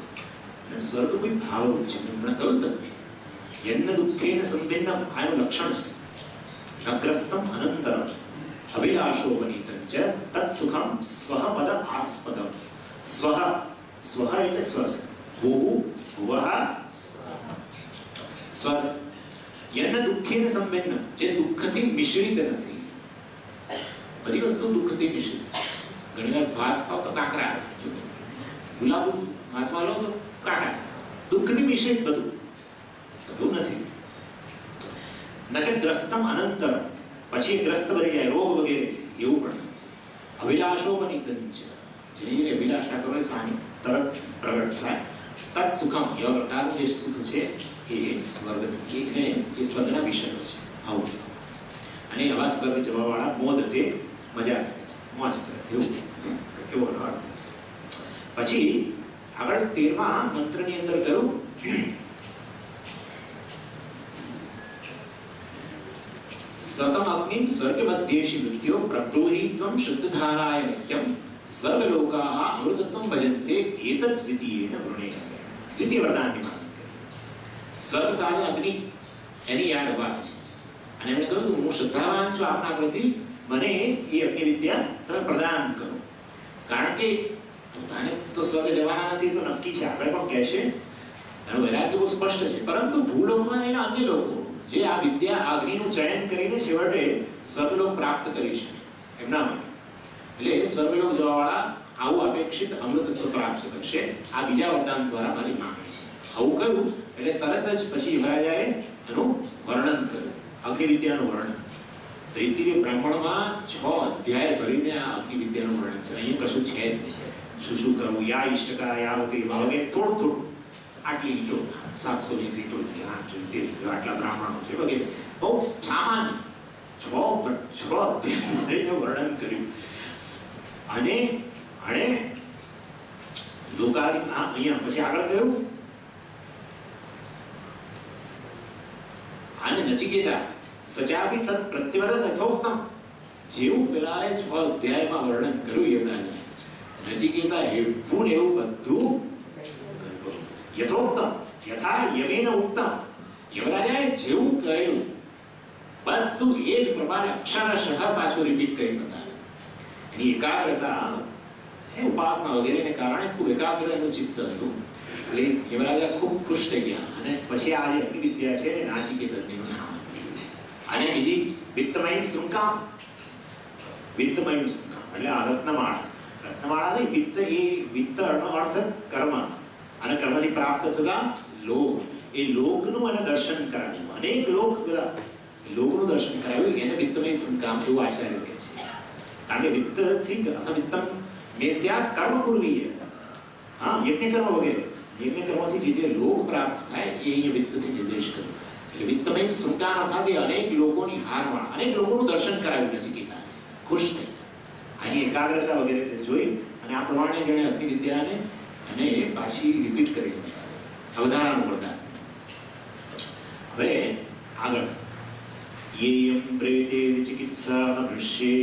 સ્વર્ગ કોઈ ભાવરૂપ છે. હમણાં કહ્યું તમને યન્ન દુઃખેન સંભિન્નમ, આનું લક્ષણ છે. અગ્રસ્તમ અનંતરમ. અભિલાષો વનિતંચ તત્સુખમ સ્વઃ પદ આસ્પદમ. સ્વઃ સ્વઃ એટલે સ્વર્ગ. ભૂ ભુવઃ સ્વર્ગ. યન્ન દુઃખેન સંબન્ન, જે દુઃખથી મિશ્રિત નથી. બધી વસ્તુ દુઃખથી મિશ્રિત. ઘણીવાર ભાત ખાવ તો કાંકરા આવે, ગુલાબ હાથમાં લો તો કાંટા. દુઃખથી મિશ્રિત બધું એવું નથી. નચ ગ્રસ્તમ અનંતર, પછી ગ્રસ્ત બની જાય રોગ વગેરે, એવું પણ નથી. અભિલાષો વનિતંચ, જેની અભિલાષા કરો સામે તરત પ્રગટ થાય. તત્ સુખમ, એવા પ્રકારનું જે સુખ છે એ સ્વર્ગ, એ સ્વર્ગના વિષયો છે. આવું અને આવા સ્વર્ગ જવાવાળા મોદ તે મજા કરે છે, મોજ કરે, એવો અર્થ છે. પછી આગળ 13મા મંત્રની અંદર કહ્યું સતમ અગ્નિમ સ્વર્ગ મધ્યેશી મૃત્યો પ્રબ્રૂહિત્વમ શુદ્ધધારાય મહ્યમ સ્વર્ગલોકાઃ અમૃતત્વમ ભજન્તે એતદ દ્વિતીયેન વૃણે. દ્વિતીય વરદાનની વાત કરી. સ્વર્ગ સાથે અગ્નિ એની યાદ અપાવે છે અને એમણે કહ્યું હું શ્રદ્ધાવાન છું આપના પ્રતિ, મને એ અગ્નિ વિદ્યા તમે પ્રદાન કરો. કારણ કે પોતાને તો સ્વર્ગ જવાના નથી તો નક્કી છે, આપણે પણ કહેશે એનું વૈરાગ્ય બહુ સ્પષ્ટ છે. પરંતુ ભૂલોકમાં રહેલા અન્ય લોકો જે આ વિદ્યા અગ્નિનું ચયન કરીને છેવટે સ્વર્ગલોક પ્રાપ્ત કરી શકે એમના માટે, એટલે સ્વર્ગલોક જવાવાળા આવું અપેક્ષિત અમૃતત્વ પ્રાપ્ત કરશે. આ બીજા વરદાન દ્વારા મારી માંગણી છે. આવું કહ્યું એટલે તરત જ પછી યુવરાજાએ એનું વર્ણન કર્યું, અગ્નિ વિદ્યાનું વર્ણન. તૈત્તિરીય બ્રાહ્મણમાં 6 અધ્યાય ભરીને આ અગ્નિ વિદ્યાનું વર્ણન છે. અહીંયા કશું છે જ નહીં. શું શું કરવું, યા ઇષ્ટકા યાવતી વગેરે થોડું થોડું. આટલી ઈટો 720 ઈટો, આટલા બ્રાહ્મણો છે વગેરે, બહુ સામાન્ય 6 અધ્યાયનું વર્ણન કર્યું. અને લોકાદિ અહીંયા પછી આગળ કહ્યું અને નચિકેતા સચાપી તત્ પ્રત્યવદ તથોક્તમ. જેવું પેલાએ 6 અધ્યાયમાં વર્ણન કર્યું એવડાને નચિકેતા એવું ને એવું બધું યથોક્તમ યથા યમેન ઉક્તમ. યમરાજાએ જેવું કહ્યું બધું એ જ પ્રમાણે અક્ષરશઃ પાછું રિપીટ કરી બતાવ્યું. એની એકાગ્રતા ઉપાસના વગેરેને કારણે ખૂબ એકાગ્ર એનું ચિત્ત હતું. એટલે યમરાજા ખૂબ ખુશ થઈ ગયા અને પછી આ જે અગ્નિ વિદ્યા છે એ નાચિકેતનનું નામ. અને બીજી વિત્તમયી શૃંખા, વિત્તમયી શૃંખા એટલે આ રત્નમાળા. રત્નમાળા નહીં, વિત્ત એ વિત્તનો અર્થ કર્મ અને કર્મથી પ્રાપ્ત થતા લોક. એ લોકનું અને દર્શન કરાવ્યું. અનેક લોક બધા લોકનું દર્શન કરાવ્યું, એને વિત્તમય શૃંખા એવું આચાર્ય કહે છે. કારણ કે વિત્તથી અથવા વિત્તમ મેસ્યા કર્મ પૂર્વીય, હા યજ્ઞ કર્મ વગેરે, યજ્ઞ કર્મથી જે લોક પ્રાપ્ત થાય એ અહીંયા વિત્તથી નિર્દેશ કર્યો. એટલે વિત્તમય શૃંખા અર્થાત અનેક લોકોની હારવાળા, અનેક લોકોનું દર્શન કરાવ્યું નચિકેતાને. ખુશ થઈ આની એકાગ્રતા વગેરે જોઈ અને આ પ્રમાણે જેણે અગ્નિ વિદ્યાને અને પાછી રિપીટ કરી અવધારણાનું વરદાન. હવે આગળ યેયમ પ્રેતે વિચિકિત્સા મનુષ્યે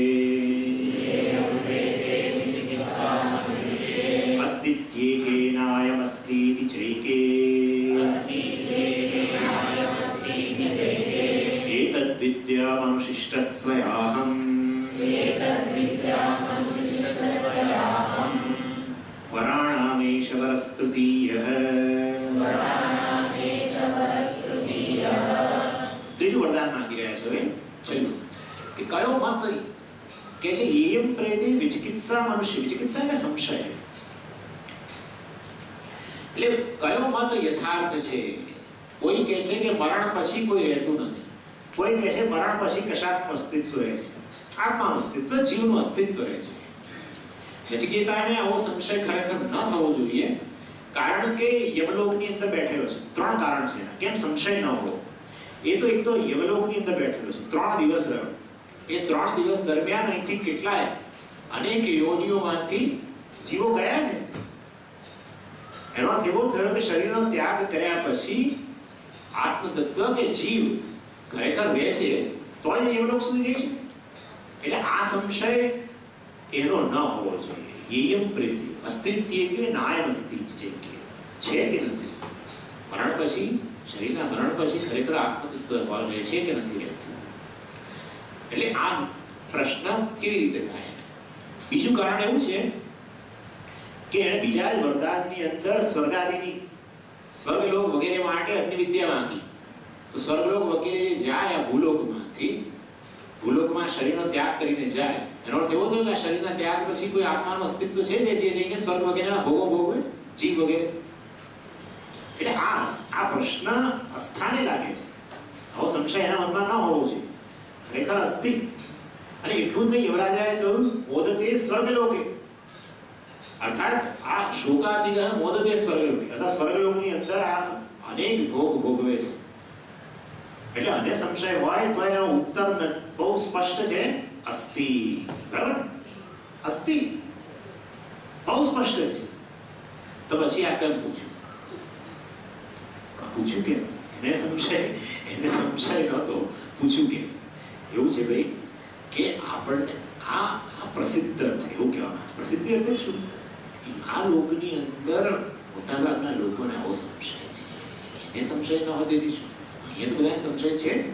અસ્તિત્યેકેનાયમસ્તીતિ ચૈકે એતદ્ વિદ્યામનુશિષ્ટસ્ત્વયાહં વરાણામેષ વરસ્તુતીયઃ. ત્રીજું વરદાન માંગી રહ્યા છે. હવે છેલ્લું કે કયો મત કે છે એમ પ્રેતે વિચિકિત્સા મનુષ્ય. વિચિકિત્સા એટલે સંશય. એટલે કયો મત યથાર્થ છે? કોઈ કહે છે કે મરણ પછી કોઈ રહેતું નથી, કોઈ કહે છે મરણ પછી કશાકનું અસ્તિત્વ રહે છે, આત્માનું અસ્તિત્વ, જીવનું અસ્તિત્વ રહે છે. નચિકેતાને આવો સંશય ખરેખર ન થવો જોઈએ, કારણ કે યમલોકની અંદર બેઠેલો છે. 3 કારણ છે કેમ સંશય ન હોવો. એ તો એક તો યમલોકની અંદર બેઠેલો છે, 3 દિવસ રહ્યો. એ 3 દિવસ દરમિયાન અહીંથી કેટલાય અનેક યોનિઓમાંથી જીવો ગયા છે. એનો અર્થ એવો થયો કે શરીરનો ત્યાગ કર્યા પછી આત્મતત્વ કે જીવ ખરેખર રહે છે તો જ યમલોક સુધી જઈ શકે. એટલે આ સંશય એનો ન હોવો જોઈએ. યેયમ પ્રેતિ અસ્તિત્વ કે નાયમ અસ્તિત્વ છે કે નથી. મરણ પછી, શરીરના મરણ પછી ખરેખર આત્મતત્વ રહે છે કે નથી રહેતું. એટલે આ પ્રશ્ન કેવી રીતે થાય? બીજું કારણ એવું છે કે એણે બીજા જ વરદાનની અંદર સ્વર્ગાદિની સ્વર્ગલોક વગેરે માટે અગ્નિ વિદ્યા માંગી. તો સ્વર્ગલોક વગેરે જાય આ ભૂલોકમાંથી, ભૂલોકમાં શરીરનો ત્યાગ કરીને જાય, એનો અર્થ એવો થયો કે આ શરીરના ત્યાગ પછી કોઈ આત્માનું અસ્તિત્વ છે જે જઈને સ્વર્ગ વગેરેના ભોગો ભોગવે, જીવ વગેરે. એટલે આ પ્રશ્ન અસ્થાને લાગે છે. આવો સંશય એના મનમાં ન હોવો જોઈએ. ખરેખર અસ્થિ. અને એટલું જ નહીં, યમરાજાએ કહ્યું મોદતે સ્વર્ગલોકે, અર્થાત આ શોકાતિગઃ મોદતે સ્વર્ગલોકે, અર્થાત સ્વર્ગલોકની અંદર આ અનેક ભોગ ભોગવે છે. એટલે અને સંશય હોય તો એનો ઉત્તર બહુ સ્પષ્ટ છે, અસ્થિ. બરાબર? અસ્થિ બહુ સ્પષ્ટ છે. તો પછી આ કેમ પૂછ્યું કેમ? એને સંશય નહોતો, પૂછ્યું કેમ? એવું છે ભાઈ કે આપણને આ પ્રસિદ્ધ છે, એવું કહેવામાં. પ્રસિદ્ધિ એટલે શું? આ લોકની અંદર મોટાભાગના લોકોને આવો સંશય છે. એને સંશય ન હોય તેથી શું? અહીંયા તો બધાને સંશય છે જ.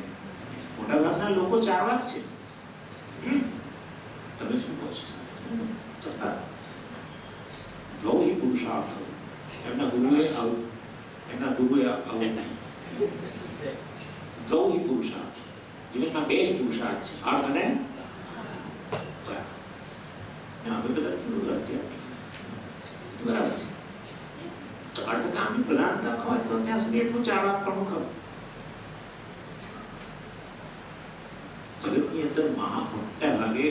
મોટાભાગના લોકો ચારવાક છે. તમે શું કહો છો? બહુ જ પુરુષાર્થ. એમના ગુરુએ આવું દૌ પુરુષાર્થ. જીવનમાં બે જ પુરુષાર્થ છે, અર્થ અને બરાબર છે. તો અર્થકામની પ્રધાનતા હોય તો ત્યાં સુધી એટલું ચારવાક પણ ખરું. જગતની અંદર મોટા ભાગે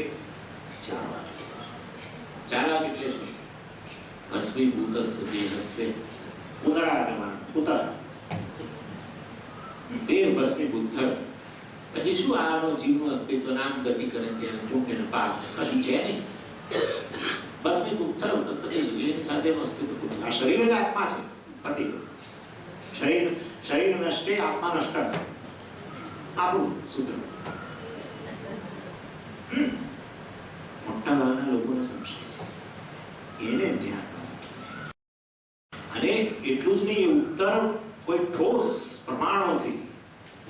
ચારવાક. ચારવાક એટલે શું? ભસ્મીભૂતસ્ય દેહસ્ય પુનરાગમન. દેહ ભસ્મીભૂત થયો પછી શું આનો જીવનું અસ્તિત્વ નામ ગતિ કરે, તેને પુણ્ય ને પાપ કશું છે નહીં. ભસ્મીભૂત થયો તો પછી જીવન સાથેનું અસ્તિત્વ. આ શરીર જ આત્મા છે. પતિ શરીર નષ્ટે આત્મા નષ્ટ. આપણું સૂત્ર. મોટા ભાગના લોકોનો સંશય છે, એને ધ્યાનમાં રાખીને. અને એટલું જ નહીં, એ ઉત્તર કોઈ ઠોસ પ્રમાણોથી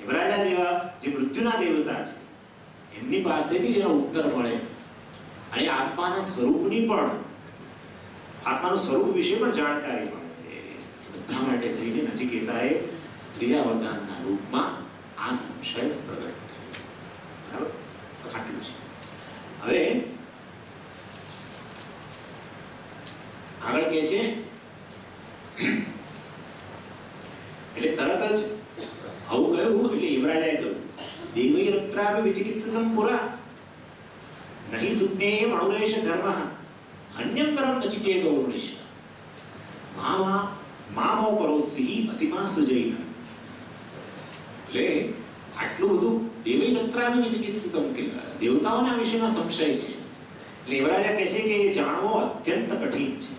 યમરાજા જેવા જે મૃત્યુના દેવતા છે એમની પાસેથી જેનો ઉત્તર મળે, અને આત્માના સ્વરૂપની પણ, આત્માનું સ્વરૂપ વિશે પણ જાણકારી મળે. બધા માટે થઈને નચિકેતાએ ત્રીજા વરદાનના રૂપમાં આ સંશય પ્રગટ કર્યો. બરાબર? આટલું છે. હવે આગળ કે છે, એટલે તરત જ આવું કહ્યું એટલે યમરાજાએ કહ્યું દેવૈરત્રાપि વિચિકિત્સિતં પુરા નહીં સુજ્ઞેયં અણુરેષ ધર્મઃ અન્યં પરં નચિકેતો વૃણિષ્ઠ મામો પરોસિહિ અતિમા સુજૈન. એટલે આટલું બધું દેવૈરત્રાપि વિચિકિત્સિતં કે દેવતાઓના વિષયમાં સંશય છે. એટલે યમરાજા કહે છે કે એ જાણવો અત્યંત કઠિન છે.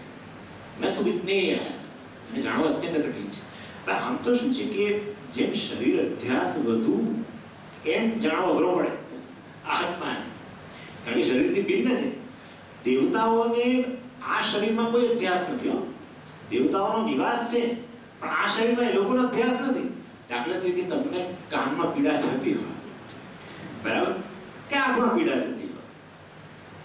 ન સુવિજ્ઞેય, અને જાણવો અત્યંત કઠિન છે. આમ તો શું છે કે જેમ શરીર અધ્યાસ વધુ એમ જાણવો અઘરો પડે આત્માને, કારણ કે શરીરથી ભિન્ન છે. દેવતાઓને આ શરીરમાં કોઈ અધ્યાસ નથી. દેવતાઓનો નિવાસ છે, પણ આ શરીરમાં એ લોકોનો અધ્યાસ નથી. દાખલા તરીકે તમને કાનમાં પીડા થતી હોય, બરાબર, કે આંખમાં પીડા થતી હોય,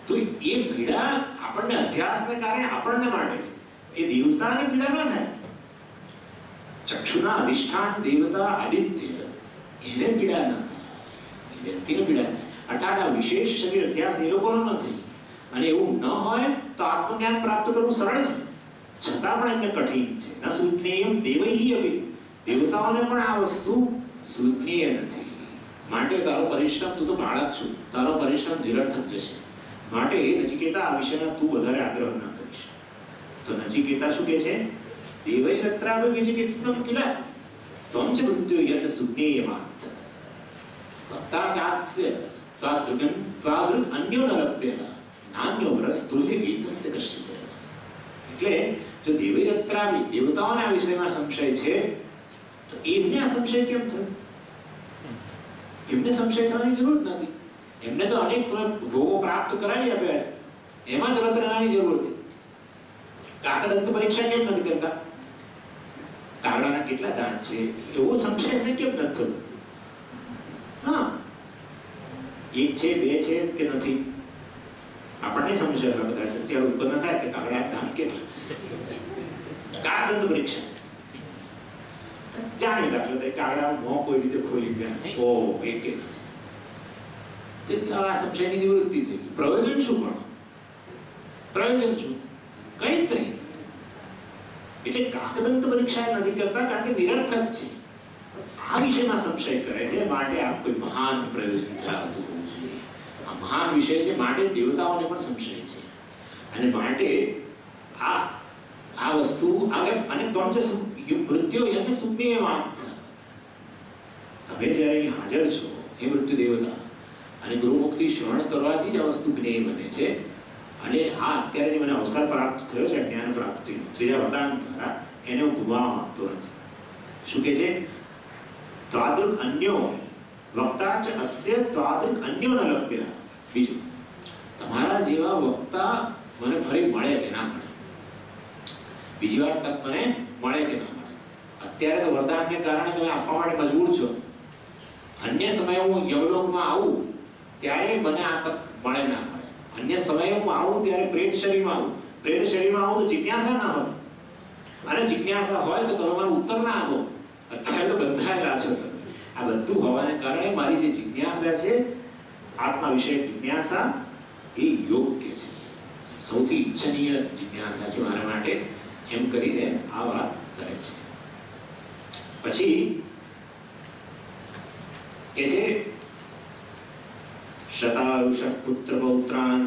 તો એ પીડા આપણને અધ્યાસને કારણે આપણને માટે છે. એ દેવતાને પીડા ન થાય. ચક્ષુના અધિષ્ઠાન દેવતા આદિત્ય, એને પીડા ન થાય, એ વ્યક્તિને પીડા થાય. અર્થાત આ વિશેષ શરીર અધ્યાસ એ લોકોનો નથી. અને એવું ન હોય તો આત્મજ્ઞાન પ્રાપ્ત કરવું સરળ છે, છતાં પણ એમને કઠિન છે. ન સુજ્ઞેયં દેવૈઃ અપિ, દેવતાઓને પણ આ વસ્તુ સુજ્ઞેય નથી. માટે તારો પરિશ્રમ, તું તો બાળક છું, તારો પરિશ્રમ નિરર્થક જશે. માટે એ નચિકેતા આ વિષયમાં તું વધારે આગ્રહ ન કરીશ. તો નચિકેતા શું કહે છે? દેવૈરત્રાપि વિચિકિત્સિતં કિલ ત્વં ચ મૃત્યુયન્ સુજ્ઞેયમાત્ ભક્તાચાસ્ય ત્વાદૃગ અન્યો નરપ્ય નાન્યો વરસ્તુલ્ય એતસ્ય કશ્ચિત. એટલે જો દેવૈરત્રાપી દેવતાઓના વિષયમાં સંશય છે તો એમને આ સંશય કેમ થયો? એમને સંશય થવાની જરૂર નથી. એમને તો અનેક ભોગો પ્રાપ્ત કરાવી આપ્યા છે, એમાં જ રત રહેવાની જરૂર હતી. કાકદંત પરીક્ષા કેમ નથી કરતા? કાગડાના કેટલા દાંત છે એવો સંશય એમને કેમ નથી થતો? હા, એક છે, બે છે કે નથી? આપણને સમજે કદાચ અત્યારે ઉત્પન્ન થાય કે કાગડા દાંત કેટલા. કાગદંત પરીક્ષા જાણી દાખલો તો કાગડાનું મોં કોઈ રીતે ખોલી ગયા, ઓ એક કે નથી. તેથી આ સંશયની નિવૃત્તિ થઈ ગઈ. પ્રયોજન શું? પણ પ્રયોજન શું? કઈ જ નહીં. એટલે કાકદંત પરીક્ષા નથી કરતા કારણ કે નિરર્થક છે. આ વિષયમાં સંશય કરે છે માટે આ કોઈ મહાન પ્રયોજન ધરાવતું હોવું જોઈએ. આ મહાન વિષય છે માટે દેવતાઓને પણ સંશય છે અને માટે આ વસ્તુ અને ત્વમ જ મૃત્યુ એને સુજ્ઞેયમાત્. તમે જ્યારે અહીં હાજર છો હે મૃત્યુ દેવતા, અને ગુરુમુક્તિ શ્રવણ કરવાથી જ આ વસ્તુ જ્ઞેય બને છે. અને આ અત્યારે જે મને અવસર પ્રાપ્ત થયો છે જ્ઞાન પ્રાપ્તિનો ત્રીજા વરદાન દ્વારા, એને હું ગુમાવવા માંગતો નથી. શું કે છે? ત્વાદૃક અન્યો વક્તા ચ અસ્ય ત્વાદૃક અન્યો ન લભ્ય. બીજું, તમારા જેવા વક્તા મને ફરી મળે કે ના મળે, બીજી વાર તક મને મળે કે ના મળે. અત્યારે તો વરદાનને કારણે તમે આપવા માટે મજબૂર છો. અન્ય સમયે હું યમલોકમાં આવું ત્યારે મને આ તક મળે ના મળે. અન્ય સમયે હું આવું ત્યારે પ્રેત શરીરમાં આવું. પ્રેત શરીરમાં આવું તો જિજ્ઞાસા ના હોય, અને જિજ્ઞાસા હોય તો તમે મને ઉત્તર ના આપો. અત્યારે તો બંધાયેલા છો તમે. આ બધું હોવાને કારણે મારી જે જિજ્ઞાસા છે, આત્મા વિશે જિજ્ઞાસા, એ યોગ્ય છે, સૌથી ઈચ્છનીય જિજ્ઞાસા છે મારા માટે, એમ કરીને આ વાત કરે છે. પછી કે છે શતાયુષ પુત્ર પૌત્રાન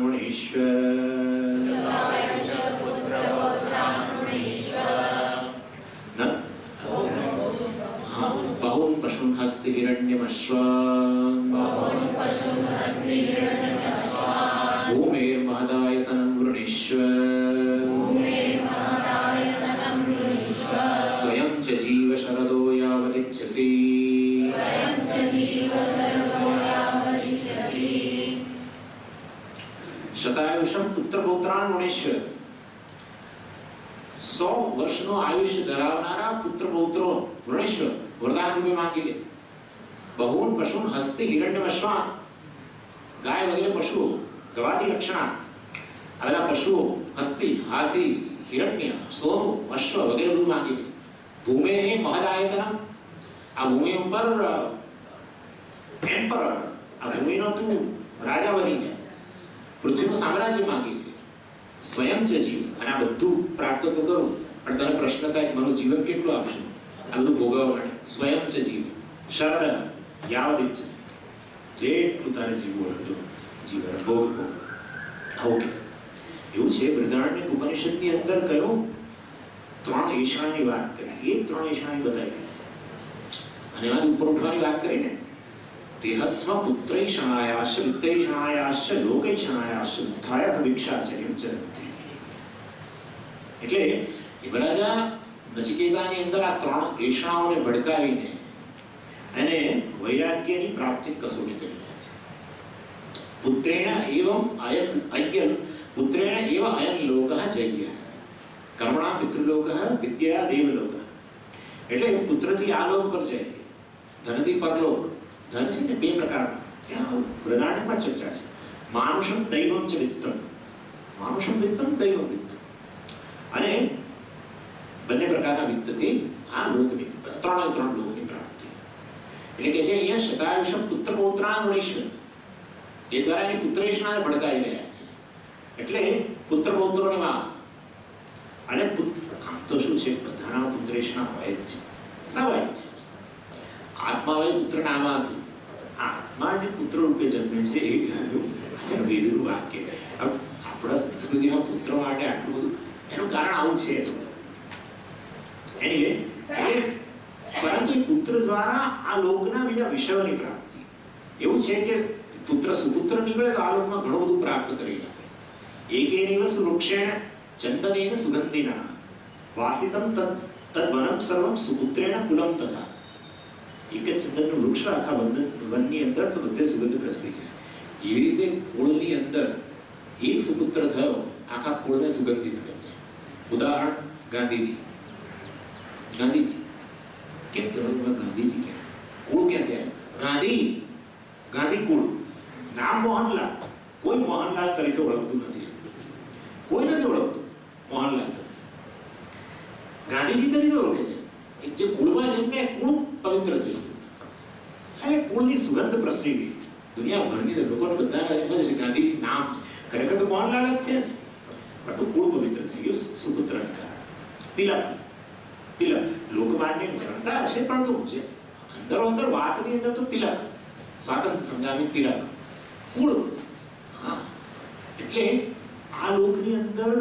બહૂન પશુન હસ્તિ હિરણ્યમશ્વ ભૂમેર મહદાયતનમ વૃણીશ્વ સ્વયં ચ જીવ શરદો યાવદિચ્છસી. શતાયુષમ પુત્ર પૌત્રાન વૃણીશ્વ. 100 વર્ષનો આયુષ્ય ધરાવનારા પુત્ર પૌત્રો વૃણીશ્વ વરદાન રૂપે માંગી લે. બહૂન પશુન હસ્તિ હિરણ્યમશ્વા. ગાય વગેરે પશુઓ, ગવાદી લક્ષણા, આ બધા પશુઓ, હસ્તી, હાથી, હિરણ્ય, સોનું, અશ્વ વગેરે બધું માંગી લે. ભૂમે મહદાયતનમ. આ ભૂમિ ઉપર એમ્પરર, આ ભૂમિનો તું રાજા બની જાય. પૃથ્વીનું સામ્રાજ્ય માંગી લે. સ્વયં જ જીવ. અને આ બધું પ્રાપ્ત તો કરું, પણ તને પ્રશ્ન થાય કે મારું જીવન કેટલું આપશું આ બધું ભોગવવા માટે? સ્વયં જ જીવ શરદ યાવદિચ્છસી. જેટલું તારે જીવવું હોય જીવન ભોગ. આવું એવું છે. બૃહદારણ્યક ઉપનિષદની અંદર કયું 3 ઈશાની વાત કરી, એ 3 ઈશાની બતાવી રહ્યા અને એમાંથી ઉપર ઉઠવાની વાત કરી ને. દેહસ્વ પુત્રૈષણાયાશ્ચ વિત્તૈષણાયાશ્ચ લોકૈષણાયાશ્ચ ઉત્થાય ભિક્ષાચર્યં ચરન્તિ. એટલે યમરાજા નચિકેતાની અંદર આ 3 ઈષણાઓને ભડકાવીને અને વૈરાગ્યની પ્રાપ્તિ કસોટી કરી રહ્યા છે. પુત્રેણ એવં અયન પુત્રેણ એવ અયન લોકઃ જય્ય કર્મણા પિતૃલોકઃ વિદ્યા દેવલોકઃ. એટલે પુત્રથી આ લોક પર જાય, ધનથી પરલોક. ધન છે ને 2 પ્રકારના, ત્યાં બૃહદારણ્યકમાં ચર્ચા છે. માનુષમ દૈવમ ચ વિત્તમ. માનુષમ વિત્તમ દૈવમ વિત્તમ. અને બંને પ્રકારના વિત્તથી આ લોકની 3 લોકની પ્રાપ્તિ. એટલે કે છે અહીંયા શતાયુષમ પુત્ર પૌત્રાન વૃણીશ્વ, એ દ્વારા એની પુત્રેષણાને ભડકાવી રહ્યા છે. એટલે પુત્ર પૌત્રોની માંગ. અને આમ તો શું છે, બધાના પુત્રેષણા હોય જ છે, સ્વાભાવિક છે. આત્મા હોય પુત્ર નામાસી. આત્મા જે પુત્ર રૂપે જન્મે છે એ વેદનું વાક્ય. આપણા સંસ્કૃતિમાં પુત્ર માટે આટલું બધું, એનું કારણ આવું છે. એનીવે, પરંતુ એ પુત્ર દ્વારા આ લોકના બીજા વિષયોની પ્રાપ્તિ. એવું છે કે પુત્ર સુપુત્ર નીકળે તો આ લોકમાં ઘણું બધું પ્રાપ્ત કરી આપે. એકેનૈવ સુવૃક્ષેણ ચંદનેન સુગંધિના વાસિતમ તદ્વનમ સર્વમ સુપુત્રેણ કુલમ તથા. એક જ ચંદનનું વૃક્ષ આખા વનની અંદર તો બધે સુગંધ પ્રસરી જાય. એવી રીતે કુળની અંદર એક સુપુત્ર થયો, આખા કુળને સુગંધિત કરી દે. ઉદાહરણ ગાંધીજી. ગાંધીજી કેમ તમે ગાંધીજી કે કુળ ક્યાંથી આવ્યું? ગાંધી કુળ. નામ મોહનલાલ, કોઈ મોહનલાલ તરીકે ઓળખતું નથી, કોઈ નથી ઓળખતું મોહનલાલ તરીકે. ગાંધીજી તરીકે ઓળખે છે. એક જે કુળમાં જન્મે કુળ પવિત્ર થઈ ગયું. અરે કુળની સુગંધ પ્રસરી ગઈ દુનિયાભરની લોકોને, બધાને એમ છે ગાંધી નામ ખરેખર તો મોહનલાલ જ છે ને, પણ તો કુળ પવિત્ર થઈ ગયું સુપુત્રને કારણે. તિલક, તિલક લોકમાન્ય જાણતા હશે, પણ તો છે અંદરો અંદર વાતની અંદર તો તિલક, સ્વાતંત્ર્ય સંગ્રામી તિલક, કુળ. હા, એટલે આ લોકની અંદર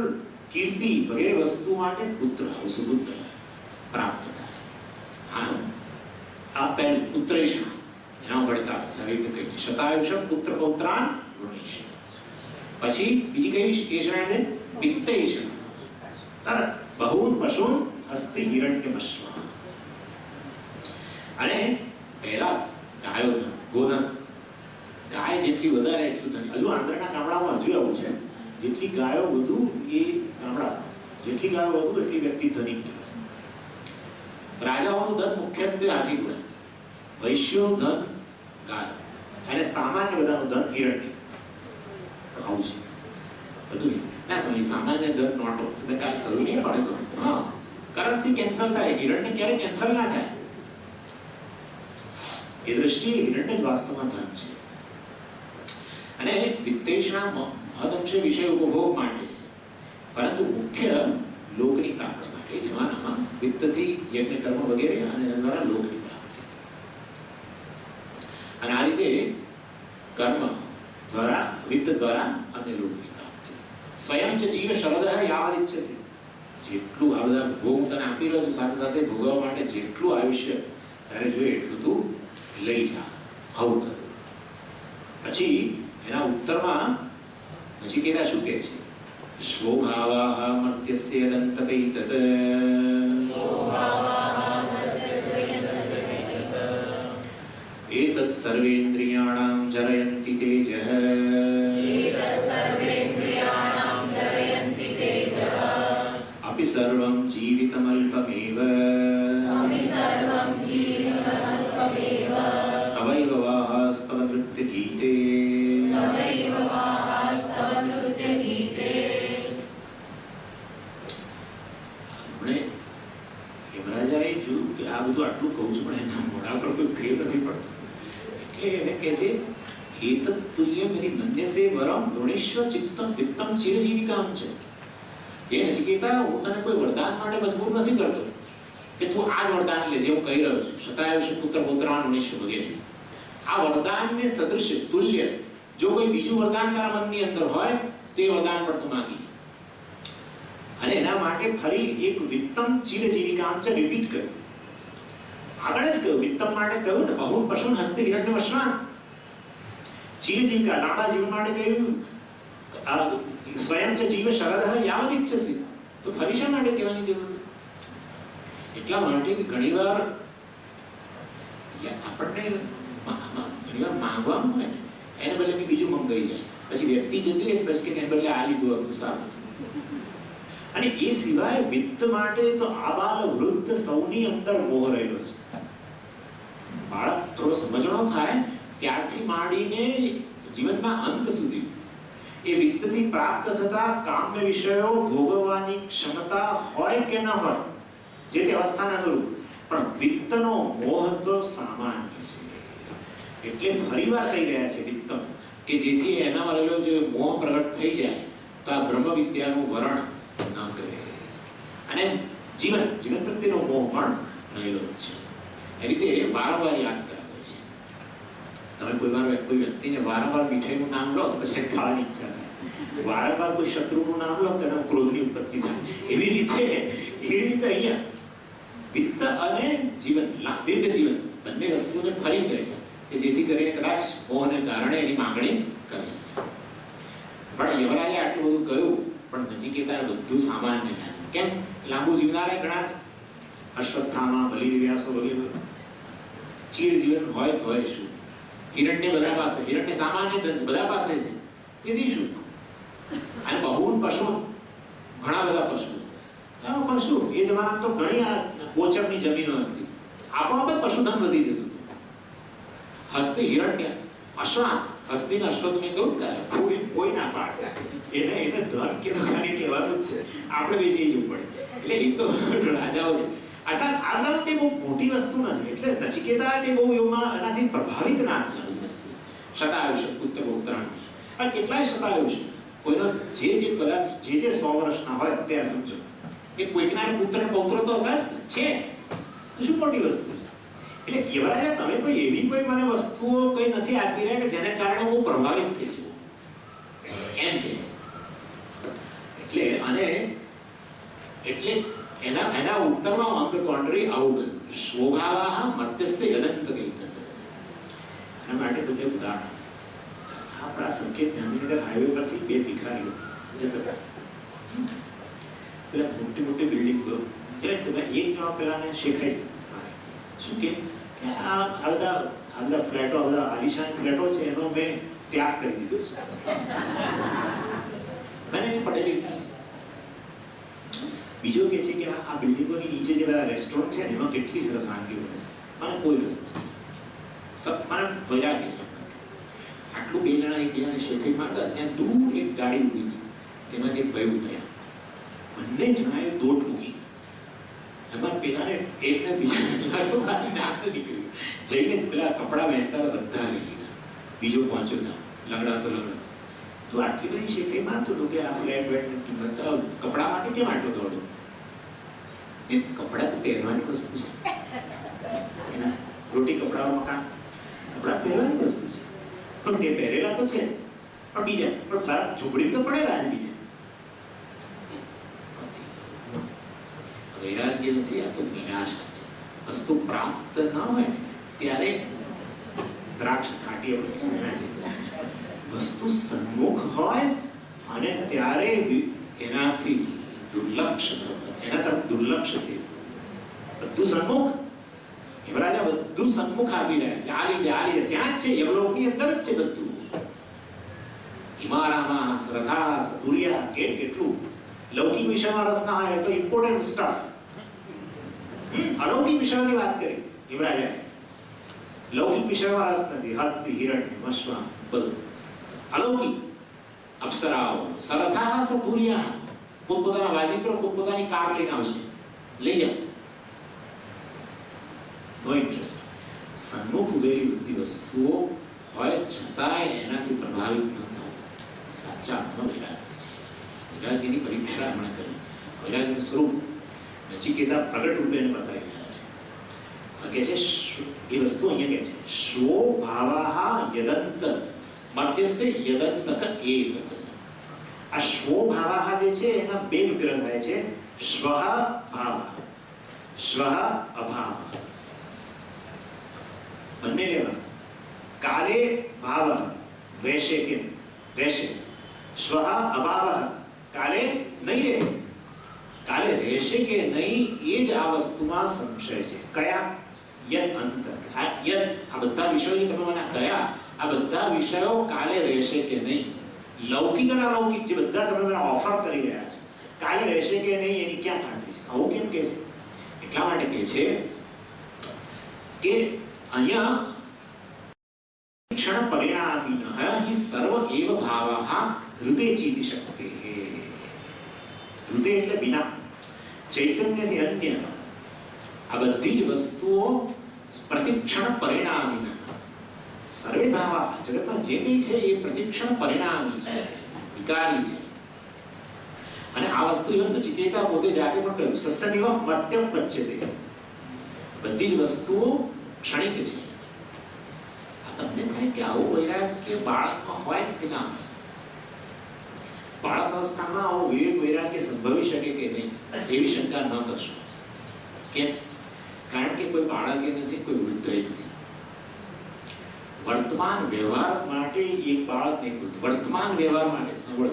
કીર્તિ વગેરે વસ્તુ માટે પુત્ર, સુપુત્ર પ્રાપ્ત થાય. હા, આ પહેલું પુત્રેશા એના ભળતા છે, આવી રીતે કહીએ શતાયુષ પુત્ર પૌત્રાન વૃણીશ. પછી બીજી કઈ એષણા છે? વિત્તેષણા. તરત બહૂન પશુન હસ્તિ હિરણ્યમશ્વ. અને પહેલા ગાયો ધન, ગોધન. ગાય જેટલી વધારે એટલું ધન. હજુ આંધ્રના ગામડામાં હજુ આવું છે, જેટલી ગાયો વધુ એ ગામડા, જેટલી ગાયો વધુ એટલી વ્યક્તિ ધનિક. રાજાઓનું ધન મુખ્યત્વે હાથી ઘોડા, વૈશ્યોનું ધન ગાય, અને સામાન્ય બધાનું ધન હિરણ્ય. આવું છે બધું. ના સમય સામાન્ય ધન નોટો મેં કાલ કહ્યું નહીં પડે તો. હા, કરન્સી કેન્સલ થાય, હિરણ્ય ક્યારે કેન્સલ ના થાય. એ દ્રષ્ટિએ હિરણ્ય જ વાસ્તવમાં ધન છે. અને વિત્તેષણા મહદંશે વિષય ઉપભોગ માટે, પરંતુ મુખ્ય લોકની પ્રાપ્તિ માટે. એ જમાનામાં વિત્તથી યજ્ઞ કર્મ વગેરે અને દ્વારા લોકની પ્રાપ્તિ. અને આ રીતે કર્મ દ્વારા, વિત્ત દ્વારા અને લોકની પ્રાપ્તિ. સ્વયં ચ જીવ શરદઃ યાવદ ઇચ્છસી. જેટલું આ બધા ભોગ તને આપી રહ્યો છું, સાથે સાથે ભોગવવા માટે જેટલું આયુષ્ય તારે જોઈએ એટલું તું લઈ જા, આવું કર. પછી એના ઉત્તરમાં પછી કેતા શું કહે છે? સ્વભાવાહ મર્ત્યસ્ય દંતકૈતત એતत् સર્વેન્દ્રિયાણાં જરયન્તિ તેજઃ અપિ સર્વં જીવિતમલ્પમેવ તવૈવવાહસ્તવ નૃત્યગીતે. યમરાજાએ જોયું કે આ બધું આટલું કહું છું પણ એના મોઢા પર કોઈ ફેર નથી પડતો, એટલે એને કહે છે એતત્ તુલ્યમ યદિ મન્યસે વરમ વૃણીષ્વ ચિત્તમ વિત્તમ ચિરજીવિકામ છે. એ નચિકેતા, હું તને કોઈ વરદાન માટે મજબૂર નથી કરતો કે તું આ જ વરદાન લેજે, હું કહી રહ્યો છું શતાયુષ પુત્ર પૌત્રાન વૃણીષ્વ વગેરે. આ વરદાનને સદૃશ તુલ્ય જો કોઈ બીજું વરદાન તારા મનની અંદર હોય તો એ વરદાન પર તું માંગી. અને એના માટે ફરી એક વિત્તમ ચિરજીવિકામ છે રિપીટ કર્યું. આગળ જ કહ્યું, વિત્તમ માટે કહ્યું ને બહુન પશુન હસ્તે હિરણ્યમશ્વાન. ચિરજીવિકા લાંબા જીવન માટે કહ્યું સ્વયં ચ જીવ શરદઃ યાવદ ઇચ્છસી. તો ફરી શા માટે કહેવાની જરૂર? એટલા માટે કે ઘણીવાર આપણને ઘણીવાર માંગવાનું હોય ને એને બદલે કે બીજું મંગાઈ જાય, પછી વ્યક્તિ જતી રહે, પછી કે એને બદલે આ લીધું હતું સારું. અને એ સિવાય વિત્ત માટે તો આબાલ વૃદ્ધ સૌની અંદર મોહ રહેલો છે. બાળક થોડો સમજણો થાય ત્યારથી માંડીને જીવનના અંત સુધી એ વિત્તથી પ્રાપ્ત થતા કામ્ય વિષયો ભોગવવાની ક્ષમતા હોય કે ન હોય, જે તે અવસ્થાના અનુરૂપ, પણ વિત્તનો મોહ તો સામાન્ય છે. એટલે ફરીવાર કહી રહ્યા છે વિત્તમ, કે જેથી એનામાં રહેલો જે મોહ પ્રગટ થઈ જાય તો આ બ્રહ્મ વિદ્યાનું વરણ ન કરે. અને જીવન પ્રત્યેનો મોહ પણ રહેલો છે. એ રીતે વારંવાર યાદ કરાવે છે. તમે કોઈ વ્યક્તિને વારંવાર મીઠાઈનું નામ લો તો પછી ખાવાની ઈચ્છા થાય, વારંવાર કોઈ શત્રુનું નામ લો તો એના ક્રોધની ઉત્પત્તિ થાય. એવી રીતે અહીંયા વિત્ત અને જીવન, દીર્ઘ જીવન બંને વસ્તુને ફરી કહે છે કે જેથી કરીને કદાચ મોહને કારણે એની માંગણી કરી. પણ યમરાજે આટલું બધું કહ્યું પણ નચિકેતાને બધું સામાન્ય છે. કેમ? લાંબુ જીવનારા ઘણા જ અશ્વત્થામા, બલિવ્યાસો વગેરે ચિરજીવન હોય તો હોય શું? હિરણ્ય બધા પાસે, હિરણ્ય સામાન્ય ધન બધા પાસે છે, તેથી શું? અને બહુન પશુ, ઘણા બધા પશુ. પશુ એ જમાનામાં તો ઘણી ગોચરની જમીનો હતી, આપોઆપ જ પશુધન વધી જતું. હસ્તે હિરણ્ય અશ્વાન, હસ્તીને અશ્વત્થામે કહ્યું ખોડી કોઈ ના પાડે, એને ધન કે તો ખાલી કહેવાનું જ છે, આપણે બેસી જવું પડે. એટલે એ તો રાજાઓ છે. આ તે બહુ મોટી વસ્તુ નથી. એટલે નચિકેતા કે બહુ એમાં એનાથી પ્રભાવિત ના થયા. બધી વસ્તુ સતાવ્યું છે, પુત્ર ઉત્તરાયણ છે, આ કેટલાય સતાવ્યું છે. કોઈનો જે કદાચ જે 100 વર્ષના હોય અત્યારે સમજો એ કોઈકના પુત્ર પૌત્ર તો હતા જ છે, શું મોટી વસ્તુ છે. એટલે યુવરાજા તમે કોઈ એવી કોઈ મને વસ્તુઓ કોઈ નથી આપી રહ્યા કે જેને કારણે હું પ્રભાવિત થઈ છું એમ કે છે. એટલે અને એટલે એના ઉત્તરમાં ઓન ધ કોન્ટ્રી આવું ગયું, શોભાવાહ મર્ત્યસ્ય યદંત કૈતત. એના માટે તમને ઉદાહરણ આપણા સંકેત ગાંધીનગર હાઈવે પરથી 2 ભિખારીઓ જતા હતા. પેલા મોટી મોટી બિલ્ડિંગો જે તમે એક જણા પેલાને શેખાઈ શું કે આ બધા ફ્લેટો, બધા આલિશાન ફ્લેટો છે એનો મેં ત્યાગ કરી દીધો છે. મને પટેલી. બીજો કે છે કે આ બિલ્ડિંગોની નીચે જે બધા રેસ્ટોરન્ટ છે ને એમાં કેટલી સરસ વાનગીઓ બને છે, મને કોઈ રસ નથી. મને વૈરાગ્ય છે. આટલું 2 જણા એકબીજાને શેખાઈ મારતા, ત્યાં દૂર એક ગાડી ઊભી હતી, તેમાંથી એક ભાઈ ઉતર્યા. બંને જણાએ દોટ મૂકી. એમાં પેલાને એકને બીજાને નાખી નીકળ્યું. જઈને પેલા કપડા વેચતા હતા બધા લઈ લીધા. બીજો પહોંચ્યો था, લંગડા તો લંગડા. તો આટલી બધી શેખાઈ મારતો હતો કે આ ફ્લેટ વેટની કિંમત કપડા માટે કેમ આટલો દોડો? એ કપડા તો પહેરવાની વસ્તુ છે. એના રોટી કપડા મકાન કપડા પહેરવાની વસ્તુ છે, પણ તે પહેરેલા તો છે, પણ બીજા પણ તારા ઝૂંપડી તો પડેલા જ બીજા. વૈરાગ્ય નથી, આ તો નિરાશા છે. વસ્તુ પ્રાપ્ત ન હોય ને ત્યારે દ્રાક્ષ કાઢી આપણે એના જેવું છે. વસ્તુ સન્મુખ હોય અને ત્યારે એનાથી દુર્લક્ષ એના તરફ દુર્લક્ષ છે. બધું સન્મુખ, યુવરાજા બધું સન્મુખ આપી રહ્યા છે. આલી છે ત્યાં જ છે, યમલોકની અંદર જ છે બધું. હિમારામાં શ્રદ્ધા સતુર્યા કેટલું લૌકિક વિષયમાં રસ ના હોય તો ઇમ્પોર્ટન્ટ સ્ટફ. અલૌકિક વિષયોની વાત કરી યુવરાજાએ. લૌકિક વિષયમાં રસ નથી. હસ્તી, હિરણ્ય, અશ્વા બધું અલૌકિક. અપ્સરાઓ સરથા સતુર્યા, પોતપોતાના વાજિત્રો પોતપોતાની કાર લઈને આવશે, લઈ જાઓ. નો ઇન્ટરેસ્ટ. સન્મુખ ઉભેલી બધી વસ્તુઓ હોય છતાંય એનાથી પ્રભાવિત ન થવું સાચા અર્થમાં વૈરાગ્ય છે. વૈરાગ્યની પરીક્ષા હમણાં કરી. વૈરાગ્યનું સ્વરૂપ નચિકેતા પ્રગટ રૂપે એને બતાવી રહ્યા છે. કે છે એ વસ્તુ અહીંયા કે છે સ્વો ભાવાહ યદંત મધ્યસ્ય યદંતક એતત. આ સ્વો ભાવાહ જે છે એના 2 વિગ્રહ થાય છે. સ્વઃ ભાવઃ, સ્વઃ અભાવઃ. બંને લેવા. કાલે ભાવઃ રહેશે કે રહેશે, સ્વઃ અભાવઃ કાલે નહીં રહે. કાલે રહેશે કે નહીં એ જ આ વસ્તુમાં સંશય છે. કયા? યદ અંત. આ બધા વિષયો જે તમે મને કયા, આ બધા વિષયો કાલે રહેશે કે નહીં. લૌકિક અને અલૌકિક જે બધા તમે મને ઓફર કરી રહ્યા છો, કાલે રહેશે કે નહીં એની ક્યાં ખાતરી છે? આવું કેમ કે છે? એટલા માટે કહે છે કે અહીંયા ક્ષણ પરિણામિનઃ હિ સર્વ એવ ભાવઃ હૃદે ચિતિ શક્તે. હૃદય એટલે વિના, ચૈતન્યથી અન્ય આ બધી જ વસ્તુઓ પ્રતિક્ષણ પરિણામિનઃ. સર્વે ભાવઃ જગતમાં જે કંઈ છે એ પ્રતિક્ષણ પરિણામી છે, વિકારી છે. અને આ વસ્તુ even નચિકેતા પોતે જાતે પણ કહ્યું, સસ્યનિવ મત્યમ પચ્યતે. બધી જ વસ્તુઓ ક્ષણિક છે. આ તમને થાય કે આવું વૈરાગ્ય બાળકમાં હોય કે ના હોય? બાળક અવસ્થામાં આવો વિવેક વૈરાગ્ય સંભવી શકે કે નહીં એવી શંકા ન કરશો. કેમ? કારણ કે કોઈ બાળક નથી, કોઈ વૃદ્ધ નથી. વર્તમાન વ્યવહાર માટે એક બાળક ને વૃદ્ધ. વર્તમાન વ્યવહાર માટે સાંભળો.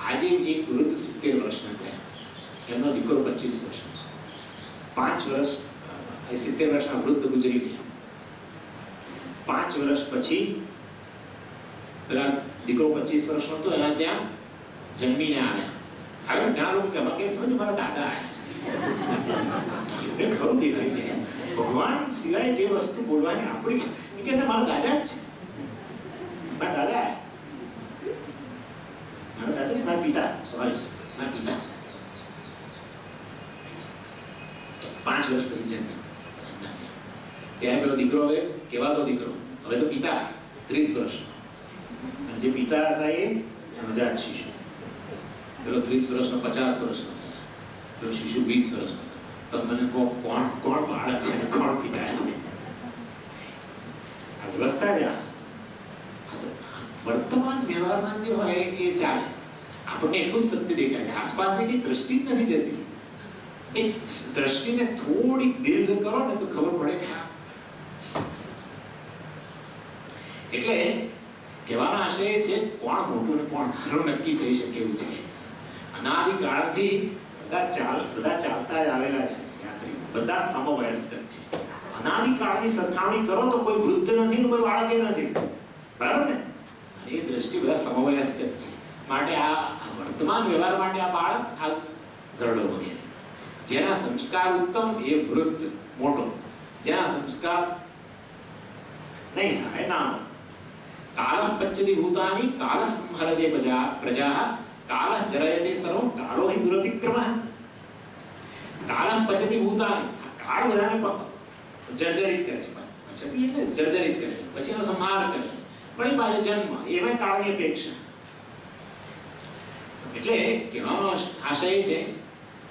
આજે એક વૃદ્ધ 70 વર્ષના થયા, એમનો દીકરો 25 વર્ષનો છે. 5 વર્ષ 70 વર્ષના વૃદ્ધ ગુજરી ગયા. 5 વર્ષ પછી પેલા દીકરો 25 વર્ષનો હતો, એના ત્યાં જન્મીને આવ્યા. હવે ઘણા લોકો કે કે સમજ મારા દાદા આવ્યા છે. એમને ખરું દેખાય છે ભગવાન સિવાય જે વસ્તુ બોલવાની આપણી, એ કે મારા દાદા જ છે. મારા દાદા ને મારા પિતા, સોરી મારા પિતા 5 વર્ષ પછી જન્મ્યો. ત્યારે પેલો દીકરો હવે કહેવાતો દીકરો, હવે તો પિતા 30 વર્ષનો. અને જે પિતા હતા એ નવજાત શિશુ. પેલો 30 વર્ષનો 50 વર્ષનો થયા, પેલો શિશુ 20 વર્ષનો થયો. તમે મને કહો કોણ બાળક છે ને કોણ પિતા છે? આ વ્યવસ્થા જ વર્તમાન વ્યવહારમાં જે હોય એ ચાલે. આપણને એટલું જ સત્ય દેખાય છે, આસપાસની કઈ દ્રષ્ટિ જ નથી જતી. એ દ્રષ્ટિને થોડી દીર્ઘ કરો ને તો ખબર પડે કે એટલે કહેવાનો આશય છે કોણ મોટું ને કોણ નાનું નક્કી થઈ શકે એવું છે. અનાદિકાળથી બધા ચાલતા જ આવેલા છે યાત્રી, બધા સમવયસ્ક છે. અનાદિકાળની સરખામણી કરો તો કોઈ વૃદ્ધ નથી ને કોઈ બાળક નથી, બરાબર ને? એ દ્રષ્ટિ બધા સમવયસ્ક છે. માટે આ વર્તમાન વ્યવહાર માટે આ બાળક, આ ગરડો વગેરે. જેના સંસ્કાર ઉત્તમ એ વૃદ્ધ મોટો, જેના સંસ્કાર નહીં સારા નાનો. કાલઃ પચ્યતિ ભૂતાની કાલઃ સંહરતે પ્રજાઃ કાલઃ જરયતે સર્વં કાલો હિ દુરતિક્રમઃ. કાલઃ પચ્યતિ ભૂતાની, કાળ બધાને જર્જરિત કરે છે. પચ્યતિ એટલે જર્જરિત કરે, પછી એનો સંહાર કરે, પણ એ પાછો જન્મ, એમાં કાળની અપેક્ષા. એટલે કહેવાનો આશય છે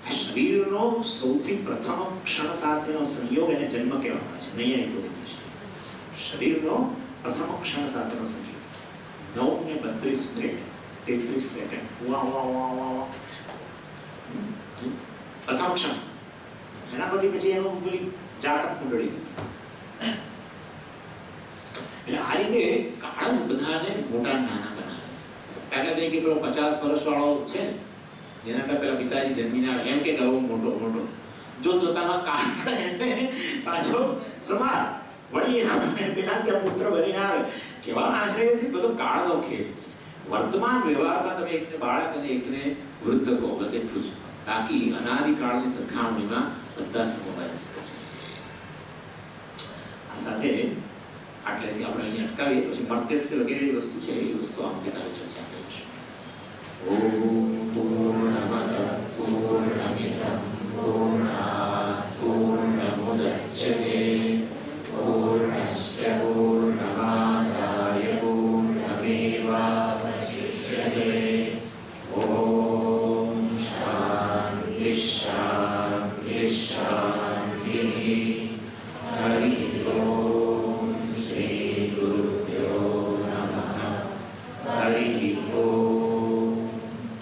આ શરીરનો સૌથી પ્રથમ ક્ષણ સાથેનો સંયોગ એને જન્મ કહેવામાં આવે છે. નૈયાયિકો દૃષ્ટિએ શરીરનો પ્રથમ ક્ષણ સાથેનો સંયોગ 9:32 33 સેકન્ડ પ્રથમ ક્ષણ. એના પછી એનું પેલી જાતક કુંડળી. એટલે આ રીતે કાળ જ બધાને મોટા નાના બનાવે છે. દાખલા તરીકે પેલો 50 વર્ષ વાળો છે ને, જેના ત્યાં પેલા પિતાજી જન્મીને આવે, એમ કે કરવું મોટો જોતામાં કાળ એને પાછો સમાર વળી પેલા ત્યાં પુત્ર બનીને આવે. કહેવાનો આશય છે બધો કાળનો ખેલ છે. વર્તમાન વ્યવહારમાં તમે એકને બાળક અને એકને વૃદ્ધ કહો, બસ એટલું જ. બાકી અનાદિકાળની સરખામણીમાં બધા સમવયસ્ક છે. આ સાથે આટલેથી આપણે અહીં અટકાવીએ, પછી મર્ત્યસ્ય વગેરે વસ્તુ છે એ વસ્તુ આવતીકાલે ચર્ચા કરીશું. ઓમ